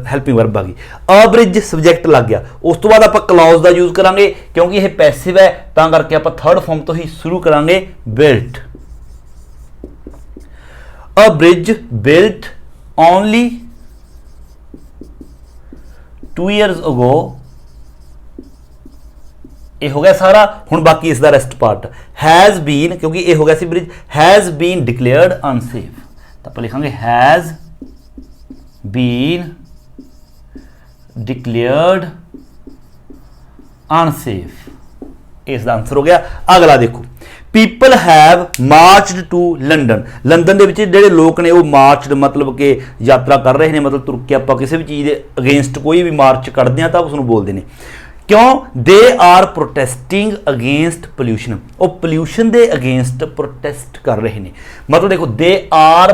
हैल्पिंग वर्ब आ गई। अ ब्रिज सब्जेक्ट लग गया, उस तो बाद आप क्लॉज का यूज करांगे क्योंकि यह पैसिव है, तां करके आप थर्ड फॉर्म तो ही शुरू करांगे बिल्ट। अ ब्रिज बिल्ट ओनली 2 ईयर्स अगो, ये हो गया सारा। हुण बाकी इसका रेस्ट पार्ट हैज़ बीन, क्योंकि ये हो गया सी bridge, has been declared unsafe, तो आप लिखांगे हैज़ बीन डिक्लेयर्ड अनसेफ, इसका आंसर हो गया। अगला देखो people have marched to London, London ਦੇ ਵਿੱਚ ਜਿਹੜੇ ਲੋਕ ਨੇ ਉਹ ਮਾਰਚਡ मतलब कि यात्रा कर रहे हैं, मतलब तुर के ਆਪਾਂ ਕਿਸੇ ਵੀ ਚੀਜ਼ ਦੇ ਅਗੇਂਸਟ ਕੋਈ ਵੀ ਮਾਰਚ ਕੱਢਦੇ ਆ ਤਾਂ ਉਸ ਨੂੰ ਬੋਲਦੇ ਨੇ। क्यों they are protesting against pollution, वो पोल्यूशन के अगेंस्ट प्रोटेस्ट कर रहे हैं। मतलब देखो दे आर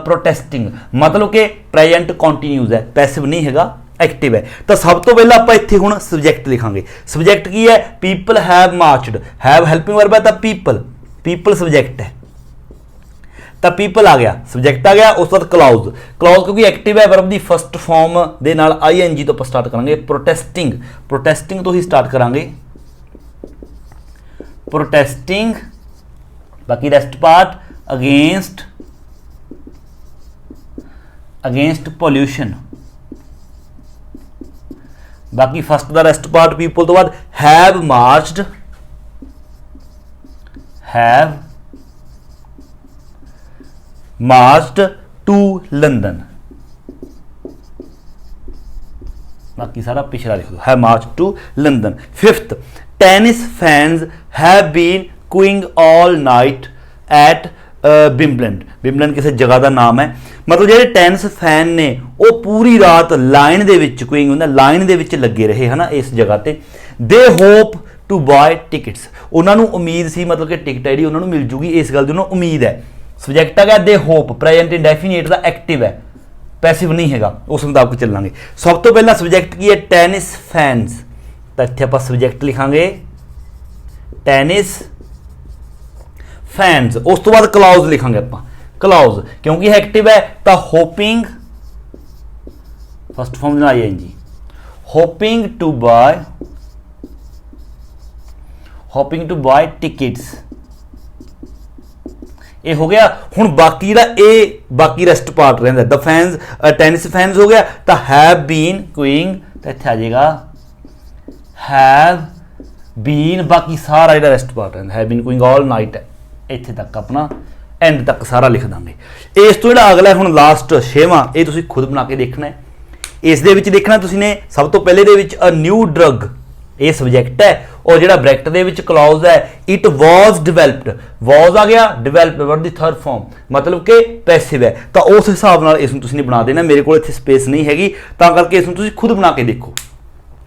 प्रोटेस्टिंग मतलब कि प्रेजेंट कॉन्टीन्यूज है, पैसिव नहीं हैगा, एक्टिव है। तो सब तो पहले आप इत्थे हुण सब्जेक्ट लिखांगे। सब्जेक्ट की है people have marched, have helping verb है तो पीपल, पीपल सब्जेक्ट है तो पीपल आ गया, सब्जेक्ट आ गया। उस बाद क्लाउज, क्लाउज क्योंकि एक्टिव है वर्ब की फर्स्ट फॉर्म दे नाल ING तो स्टार्ट करेंगे। प्रोटेस्टिंग, प्रोटेस्टिंग तो ही स्टार्ट करेंगे, प्रोटेस्टिंग। बाकी rest part against, against pollution. बाकी फर्स्ट का रेस्ट पार्ट पीपल तो बाद have marched, have marched to London, बाकी सारा पिछला लिख दो, है march to London. Fifth tennis fans have been queuing all night at Wimbledon, Wimbledon किसी जगह का नाम है, मतलब जो टेनिस फैन ने वो पूरी रात लाइन दे विच क्यूइंग होंदा लाइन दे विच लगे रहे है ना इस जगह ते। They hope to buy tickets, उन्होंने उम्मीद सी मतलब कि टिकट है उन्होंने मिल जूगी, इस गल की उन्होंने उम्मीद है। सब्जेक्ट आ गया दे होप, प्रेजेंट इंडेफिनिट का एक्टिव है, पैसिव नहीं हैगा, उस मुताबिक चलांगे। सब तो पहला सब्जेक्ट की है टेनिस फैंस, तो इत्थे आपां सब्जेक्ट लिखांगे टेनिस फैंस। उस तो बाद क्लाउज लिखांगे आपां, क्लाउज क्योंकि एक्टिव है तो होपिंग, फर्स्ट फॉर्म में ING, hoping to buy, hoping to buy tickets, ये हो गया। हुण बाकी दा ए बाकी रेस्ट पार्ट रहिंदा, द फैंस टेनिस फैंस हो गया, तो हैव बीन क्यूइंग, तो इत्थे आ जाएगा हैव बीन, बाकी सारा जिहड़ा रेस्ट पार्ट रहिंदा have been queuing all night, इत्थे तक अपना एंड तक सारा लिख देंगे। इस तो जिहड़ा अगला हुण लास्ट 6वां, ये तुसीं खुद बना के देखना है। इस दे विच देखना तुसीं ने सब तो पहले दे विच अ न्यू ड्रग, ये सब्जेक्ट है, और जो ब्रैकेट दे विच क्लॉज है इट वॉज डिवेलप्ड, वॉज आ गया, डिवेलप वर्ब दी थर्ड फॉर्म मतलब कि पैसिव है, तो उस हिसाब नाल इसनूं तुसीं बना देना। मेरे को इत्थे स्पेस नहीं हैगी, तां करके इसनूं तुसीं खुद बना के देखो,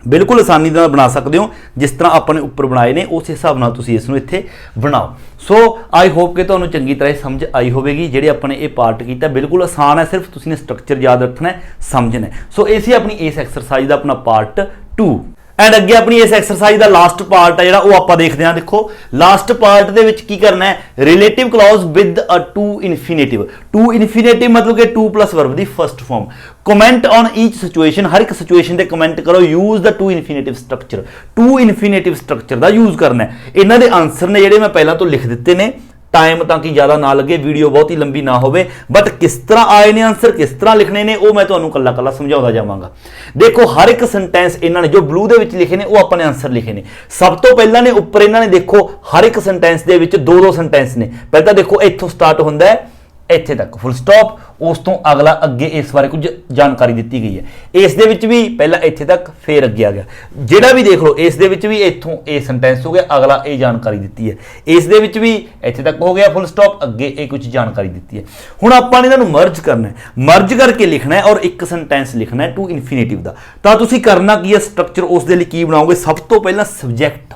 बिल्कुल आसानी नाल बना सकते हो, जिस तरह अपने उपर बनाए ने उस हिसाब नाल तुसीं इसनूं इत्थे बनाओ। सो आई होप कि तुहानूं चंगी तरह समझ आई होवेगी। जिहड़े अपने ये पार्ट कीता बिल्कुल आसान है, सिर्फ तुसीं ने स्ट्रक्चर याद रखना है, समझना है। सो ये सी अपनी इस एक्सरसाइज का अपना पार्ट 2। एंड अगे अपनी इस एक्सरसाइज का लास्ट पार्ट है जो आप देखते हैं। देखो लास्ट पार्ट दे विच की करना है, relative clause with a to infinitive. To infinitive मतलब कि टू प्लस वर्ब दी first form. Comment on each situation, हर एक सिचुएशन ते कमेंट करो। Use the to infinitive structure, to infinitive structure का यूज करना है। इन्हां दे आंसर ने जिहड़े मैं पहला तो लिख दिते ने, टाइम ताकि ज़्यादा ना लगे, वीडियो बहुत ही लंबी ना हो, बट किस तरह आए ने आंसर, किस तरह लिखने ने, वो मैं तुहानूं कल्ला कल्ला समझाउंदा जावांगा। देखो हर एक सेंटेंस इन्होंने जो ब्लू दे विच लिखे ने वो अपने आंसर लिखे ने। सब तो पहला ने उपर इन्होंने देखो हर एक सेंटेंस दे विच दो दो सेंटेंस ने। पहला देखो इत्थों स्टार्ट होंदा है इत्थे तक फुल स्टॉप, उस तो अगला अगे इस बारे कुछ जानकारी दी गई है। इस दे विच भी पहला इत्थे तक फिर अगे आ गया, जिहड़ा भी देख लो इस दे विच भी इत्थों ये सेंटेंस हो गया, अगला ये जानकारी दी है। इस दे विच भी इत्थे तक हो गया फुल स्टॉप, अगे ये कुछ जानकारी दी है। हुण आपां ने इन्हां मर्ज करना है, मर्ज करके लिखना है और एक सेंटेंस लिखना है टू इन्फिनेटिव का। तो तुसीं करना की है, स्ट्रक्चर उस दे लई की बनाओगे। सब तो पहला सब्जेक्ट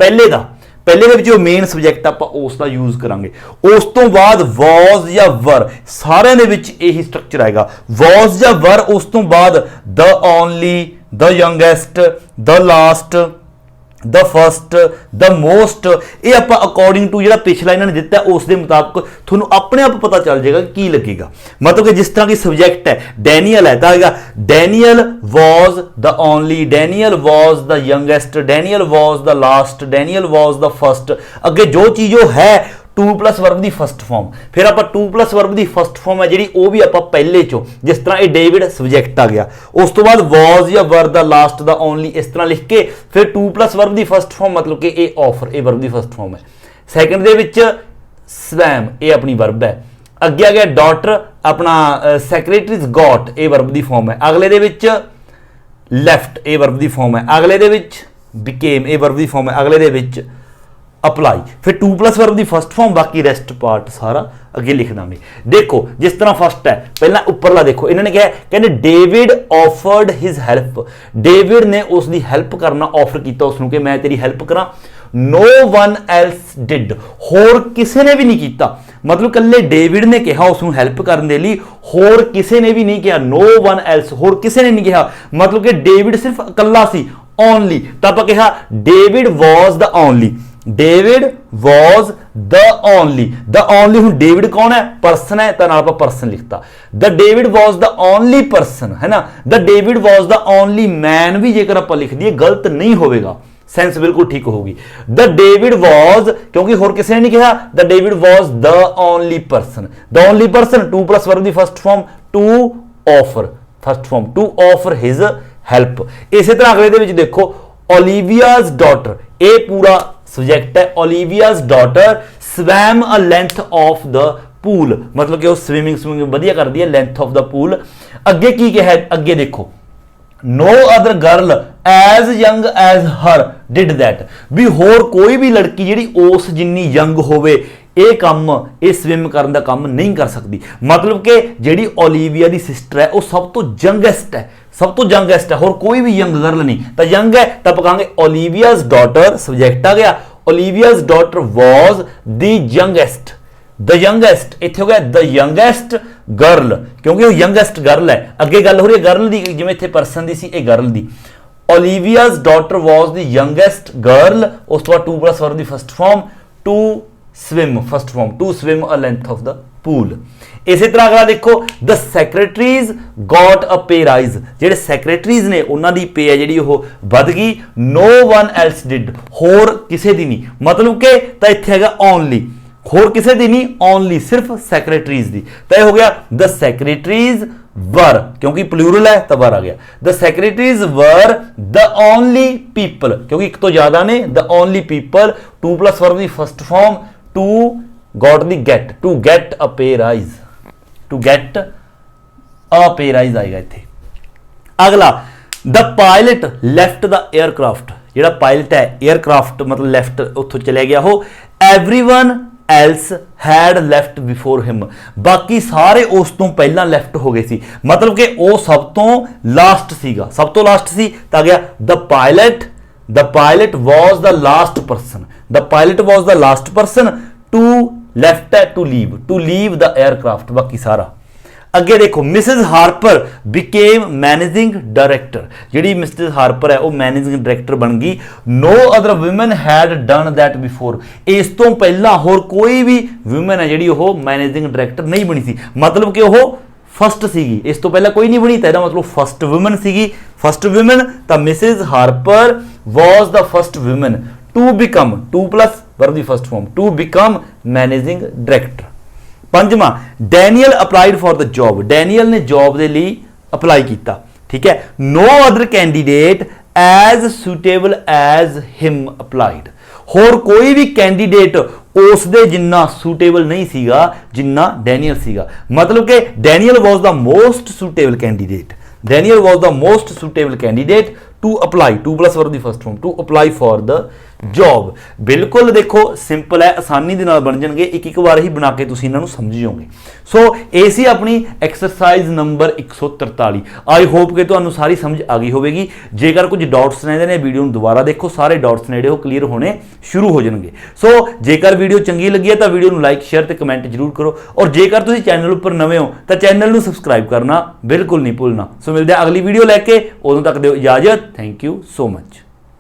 पहले का ਪਹਿਲੇ ਦੇ ਵਿੱਚ ਜੋ ਮੇਨ ਸਬਜੈਕਟ ਆਪਾਂ ਉਸ ਦਾ ਯੂਜ਼ ਕਰਾਂਗੇ। ਉਸ ਤੋਂ ਬਾਅਦ ਵਾਜ਼ ਜਾਂ ਵਰ, ਸਾਰਿਆਂ ਦੇ ਵਿੱਚ ਇਹੀ ਸਟਰਕਚਰ ਆਏਗਾ, ਵਾਜ਼ ਜਾਂ ਵਰ, ਉਸ ਤੋਂ ਬਾਅਦ ਦ only, the youngest, the last, the first, the most. ਇਹ ਆਪਾਂ ਅਕੋਰਡਿੰਗ ਟੂ ਜਿਹੜਾ ਪਿਛਲਾ ਇਹਨਾਂ ਨੇ ਦਿੱਤਾ ਉਸ ਦੇ ਮੁਤਾਬਕ ਤੁਹਾਨੂੰ ਆਪਣੇ ਆਪ ਪਤਾ ਚੱਲ ਜਾਏਗਾ ਕੀ ਲੱਗੇਗਾ। ਮਤਲਬ ਕਿ ਜਿਸ ਤਰ੍ਹਾਂ ਕਿ ਸਬਜੈਕਟ ਹੈ ਡੈਨੀਅਲ ਹੈ ਤਾਂ ਆਏਗਾ Daniel was the only, Daniel was the youngest, Daniel was the last, Daniel was the first. ਅੱਗੇ ਜੋ ਚੀਜ਼ ਉਹ ਹੈ 2+ ਵਰਬ ਦੀ ਫਸਟ ਫਾਰਮ, ਫਿਰ ਆਪਾਂ 2+ ਵਰਬ ਦੀ ਫਸਟ ਫਾਰਮ ਹੈ ਜਿਹੜੀ ਉਹ ਵੀ ਆਪਾਂ ਪਹਿਲੇ ਚੋਂ, ਜਿਸ ਤਰ੍ਹਾਂ ਇਹ ਡੇਵਿਡ ਸਬਜੈਕਟ ਆ ਗਿਆ, ਉਸ ਤੋਂ ਬਾਅਦ ਵਾਜ਼ ਜਾਂ ਵਰ ਦਾ ਲਾਸਟ ਦਾ ਓਨਲੀ, ਇਸ ਤਰ੍ਹਾਂ ਲਿਖ ਕੇ ਫਿਰ 2+ ਵਰਬ ਦੀ ਫਸਟ ਫਾਰਮ, ਮਤਲਬ ਕਿ ਇਹ ਆਫਰ, ਇਹ ਵਰਬ ਦੀ ਫਸਟ ਫਾਰਮ ਹੈ। ਸੈਕੰਡ ਦੇ ਵਿੱਚ ਸਵੈਮ, ਇਹ ਆਪਣੀ ਵਰਬ ਹੈ। ਅੱਗੇ ਆ ਗਿਆ ਡਾਟਰ, ਆਪਣਾ ਸੈਕਟਰੀਜ਼ ਗॉट, ਇਹ ਵਰਬ ਦੀ ਫਾਰਮ ਹੈ। ਅਗਲੇ ਦੇ ਵਿੱਚ ਲੈਫਟ, ਇਹ ਵਰਬ ਦੀ ਫਾਰਮ ਹੈ। ਅਗਲੇ ਦੇ ਵਿੱਚ ਬਿਕੇਮ, ਇਹ ਵਰਬ ਦੀ ਫਾਰਮ ਹੈ। ਅਗਲੇ ਦੇ ਵਿੱਚ ਅਪਲਾਈ, ਫਿਰ 2+ ਵਰਬ ਦੀ ਫਸਟ ਫਾਰਮ, ਬਾਕੀ ਰੈਸਟ ਪਾਰਟ ਸਾਰਾ ਅੱਗੇ ਲਿਖ ਦਾਂਗੇ। ਦੇਖੋ ਜਿਸ ਤਰ੍ਹਾਂ ਫਸਟ ਹੈ, ਪਹਿਲਾਂ ਉੱਪਰਲਾ ਦੇਖੋ, ਇਹਨਾਂ ਨੇ ਕਿਹਾ, ਕਹਿੰਦੇ David offered his help, David ਨੇ ਉਸ ਦੀ ਹੈਲਪ ਕਰਨਾ ਆਫਰ ਕੀਤਾ ਉਸ ਨੂੰ ਕਿ ਮੈਂ ਤੇਰੀ ਹੈਲਪ ਕਰਾਂ। no one else did, ਹੋਰ ਕਿਸੇ ਨੇ ਵੀ ਨਹੀਂ ਕੀਤਾ, ਮਤਲਬ ਕੱਲੇ ਡੇਵਿਡ ਨੇ ਕਿਹਾ ਉਸ ਨੂੰ ਹੈਲਪ ਕਰਨ ਦੇ ਲਈ, ਹੋਰ ਕਿਸੇ ਨੇ ਵੀ ਨਹੀਂ ਕਿਹਾ। no one else, ਹੋਰ ਕਿਸੇ ਨੇ ਨਹੀਂ ਕਿਹਾ, ਮਤਲਬ ਕਿ ਡੇਵਿਡ ਸਿਰਫ ਇਕੱਲਾ ਸੀ, ਓਨਲੀ, ਤਾਂ ਆਪਾਂ ਕਿਹਾ David was the only, David was the only. The only, ਹੁਣ ਡੇਵਿਡ ਕੌਣ ਹੈ? ਪਰਸਨ ਹੈ, ਤਾਂ ਨਾਲ ਆਪਾਂ ਪਰਸਨ ਲਿਖਤਾ। The David was the only person, ਹੈ ਨਾ। ਦ ਡੇਵਿਡ ਵਾਜ਼ ਦ ਓਨਲੀ ਮੈਨ ਵੀ ਜੇਕਰ ਆਪਾਂ ਲਿਖ ਦਈਏ ਗਲਤ ਨਹੀਂ ਹੋਵੇਗਾ, ਸੈਂਸ ਬਿਲਕੁਲ ਠੀਕ ਹੋਊਗੀ। ਦ ਡੇਵਿਡ ਵਾਜ਼, ਕਿਉਂਕਿ ਹੋਰ ਕਿਸੇ ਨੇ ਨਹੀਂ ਕਿਹਾ, the David was the only person, the only person 2+ verb ਦੀ first form, to offer, first form to offer his help. ਇਸੇ ਤਰ੍ਹਾਂ ਅਗਲੇ ਦੇ ਵਿੱਚ ਦੇਖੋ ਓਲੀਵੀਆਜ਼ ਡਾਟਰ, ਇਹ ਪੂਰਾ ਸਬਜੈਕਟ ਹੈ। Olivia's daughter swam a length of the pool, ਮਤਲਬ ਕਿ ਉਹ ਸਵਿਮਿੰਗ ਵਧੀਆ ਕਰਦੀ ਹੈ, ਲੈਂਥ ਆਫ ਦ ਪੂਲ। ਅੱਗੇ ਕੀ ਕਿਹਾ, ਅੱਗੇ ਦੇਖੋ no other girl as young as her did that, ਵੀ ਹੋਰ ਕੋਈ ਵੀ ਲੜਕੀ ਜਿਹੜੀ ਉਸ ਜਿੰਨੀ ਯੰਗ ਹੋਵੇ ਇਹ ਕੰਮ, ਇਹ ਸਵਿਮ ਕਰਨ ਦਾ ਕੰਮ ਨਹੀਂ ਕਰ ਸਕਦੀ। ਮਤਲਬ ਕਿ ਜਿਹੜੀ ਓਲੀਵੀਆ ਦੀ ਸਿਸਟਰ ਹੈ ਉਹ ਸਭ ਤੋਂ ਯੰਗੈਸਟ ਹੈ, ਸਭ ਤੋਂ ਯੰਗੈਸਟ ਹੈ, ਹੋਰ ਕੋਈ ਵੀ ਯੰਗ ਗਰਲ ਨਹੀਂ, ਤਾਂ ਯੰਗ ਹੈ ਤਾਂ ਆਪਾਂ ਕਹਾਂਗੇ ਓਲੀਵੀਆਜ਼ ਡਾਟਰ, ਸਬਜੈਕਟ ਆ ਗਿਆ। ਓਲੀਵੀਆਜ਼ daughter was the youngest, the youngest, ਇੱਥੇ ਹੋ ਗਿਆ ਦ ਯੰਗੈਸਟ ਗਰਲ, ਕਿਉਂਕਿ ਉਹ ਯੰਗੈਸਟ ਗਰਲ ਹੈ। ਅੱਗੇ ਗੱਲ ਹੋ ਰਹੀ ਹੈ ਗਰਲ ਦੀ, ਜਿਵੇਂ ਇੱਥੇ ਪਰਸਨ ਦੀ ਸੀ, ਇਹ ਗਰਲ ਦੀ। Olivia's daughter was the youngest girl, ਉਸ ਤੋਂ ਬਾਅਦ 2+ ਵਰਬ ਦੀ first form, to swim, first form to swim a length of the pool. ਇਸੇ ਤਰ੍ਹਾਂ ਅਗਲਾ ਦੇਖੋ the secretaries got a pay rise, ਜਿਹੜੇ ਸੈਕਟਰੀਜ਼ ਨੇ ਉਹਨਾਂ ਦੀ ਪੇ ਹੈ ਜਿਹੜੀ ਉਹ ਵੱਧ ਗਈ। no one else did, ਹੋਰ ਕਿਸੇ ਦੀ ਨਹੀਂ, ਮਤਲਬ ਕਿ ਤਾਂ ਇੱਥੇ ਹੈਗਾ ਓਨਲੀ, ਹੋਰ ਕਿਸੇ ਦੀ ਨਹੀਂ, ਓਨਲੀ ਸਿਰਫ ਸੈਕਟਰੀਜ਼ ਦੀ, ਤਾਂ ਇਹ ਹੋ ਗਿਆ ਦ ਸੈਕਟਰੀਜ਼ ਵਰ, ਕਿਉਂਕਿ ਪਲੂਰਲ ਹੈ ਤਾਂ ਵਰ ਆ ਗਿਆ। ਦ ਸੈਕਟਰੀਜ਼ ਵਰ ਦ ਓਨਲੀ ਪੀਪਲ, ਕਿਉਂਕਿ ਇੱਕ ਤੋਂ ਜ਼ਿਆਦਾ ਨੇ, ਦ ਓਨਲੀ ਪੀਪਲ 2+ ਵਰਬ ਦੀ ਫਸਟ ਫਾਰਮ, ਟੂ ਗॉट ਦੀ get, to get a pay rise, to get a pay rise ਆਏਗਾ ਇੱਥੇ। ਅਗਲਾ the pilot left the aircraft, ਜਿਹੜਾ ਪਾਇਲਟ ਹੈ 에ਅਰਕ੍ਰਾਫਟ ਮਤਲਬ ਲੈਫਟ, ਉੱਥੋਂ ਚਲੇ ਗਿਆ ਉਹ। Everyone else had left before him, ਬਾਕੀ ਸਾਰੇ ਉਸ ਤੋਂ ਪਹਿਲਾਂ ਲੈਫਟ ਹੋ ਗਏ ਸੀ, ਮਤਲਬ ਕਿ ਉਹ ਸਭ ਤੋਂ ਲਾਸਟ ਸੀਗਾ, ਸਭ ਤੋਂ ਲਾਸਟ ਸੀ, ਤਾਂ ਆ ਗਿਆ the pilot was the last person, the pilot was the last person to left ਹੈ, ਟੂ ਲੀਵ ਦ 에ਅਰਕ੍ਰਾਫਟ, ਬਾਕੀ ਸਾਰਾ। ਅੱਗੇ ਦੇਖੋ Mrs Harper became managing director, ਜਿਹੜੀ ਮਿਸਿਸ ਹਾਰਪਰ ਹੈ ਉਹ ਮੈਨੇਜਿੰਗ ਡਾਇਰੈਕਟਰ ਬਣ ਗਈ। no other women had done that before, ਇਸ ਤੋਂ ਪਹਿਲਾਂ ਹੋਰ ਕੋਈ ਵੀ ਵੂਮਨ ਹੈ ਜਿਹੜੀ ਉਹ ਮੈਨੇਜਿੰਗ ਡਾਇਰੈਕਟਰ ਨਹੀਂ ਬਣੀ ਸੀ, ਮਤਲਬ ਕਿ ਉਹ ਫਸਟ ਸੀਗੀ, ਇਸ ਤੋਂ ਪਹਿਲਾਂ ਕੋਈ ਨਹੀਂ ਬਣੀ, ਤਾਂ ਇਹਦਾ ਮਤਲਬ ਫਸਟ ਵੂਮਨ ਸੀਗੀ, ਫਸਟ ਵੂਮਨ। ਤਾਂ Mrs Harper was the first woman to become, 2+ verb ਦੀ first form, to become managing director. ਪੰਜਵਾਂ Daniel applied for the job, Daniel ਨੇ ਜੌਬ ਦੇ ਲਈ ਅਪਲਾਈ ਕੀਤਾ, ਠੀਕ ਹੈ। no other candidate as suitable as him applied, ਹੋਰ ਕੋਈ ਵੀ ਕੈਂਡੀਡੇਟ ਉਸ ਦੇ ਜਿੰਨਾ ਸੂਟੇਬਲ ਨਹੀਂ ਸੀਗਾ ਜਿੰਨਾ ਡੈਨੀਅਲ ਸੀਗਾ, ਮਤਲਬ ਕਿ Daniel was the most suitable candidate, Daniel was the most suitable candidate to apply, 2+ verb ਦੀ first form, to apply for the job. ਬਿਲਕੁਲ ਦੇਖੋ ਸਿੰਪਲ ਹੈ, ਆਸਾਨੀ ਦੇ ਨਾਲ ਬਣ ਜਾਣਗੇ, ਇੱਕ ਵਾਰ ਹੀ ਬਣਾ ਕੇ ਤੁਸੀਂ ਇਹਨਾਂ ਨੂੰ ਸਮਝ ਜਾਓਗੇ। ਸੋ ਇਹ ਸੀ ਆਪਣੀ ਐਕਸਰਸਾਈਜ਼ ਨੰਬਰ 143। ਆਈ ਹੋਪ ਕਿ ਤੁਹਾਨੂੰ ਸਾਰੀ ਸਮਝ ਆ ਗਈ ਹੋਵੇਗੀ। ਜੇਕਰ ਕੁਝ ਡਾਊਟਸ ਰਹਿੰਦੇ ਨੇ ਵੀਡੀਓ ਨੂੰ ਦੁਬਾਰਾ ਦੇਖੋ, ਸਾਰੇ ਡਾਊਟਸ ਨੇ ਜਿਹੜੇ ਉਹ ਕਲੀਅਰ ਹੋਣੇ ਸ਼ੁਰੂ ਹੋ ਜਾਣਗੇ। ਸੋ ਜੇਕਰ ਵੀਡੀਓ ਚੰਗੀ ਲੱਗੀ ਹੈ ਤਾਂ ਵੀਡੀਓ ਨੂੰ ਲਾਈਕ ਸ਼ੇਅਰ ਤੇ ਕਮੈਂਟ ਜ਼ਰੂਰ ਕਰੋ, ਔਰ ਜੇਕਰ ਤੁਸੀਂ ਚੈਨਲ ਉੱਪਰ ਨਵੇਂ ਹੋ ਤਾਂ ਚੈਨਲ ਨੂੰ ਸਬਸਕ੍ਰਾਈਬ ਕਰਨਾ ਬਿਲਕੁਲ ਨਹੀਂ ਭੁੱਲਣਾ। ਸੋ ਮਿਲਦੇ ਹਾਂ ਅਗਲੀ ਵੀਡੀਓ ਲੈ ਕੇ, ਉਦੋਂ ਤੱਕ ਦਿਓ ਇਜਾਜ਼ਤ। Thank you so much.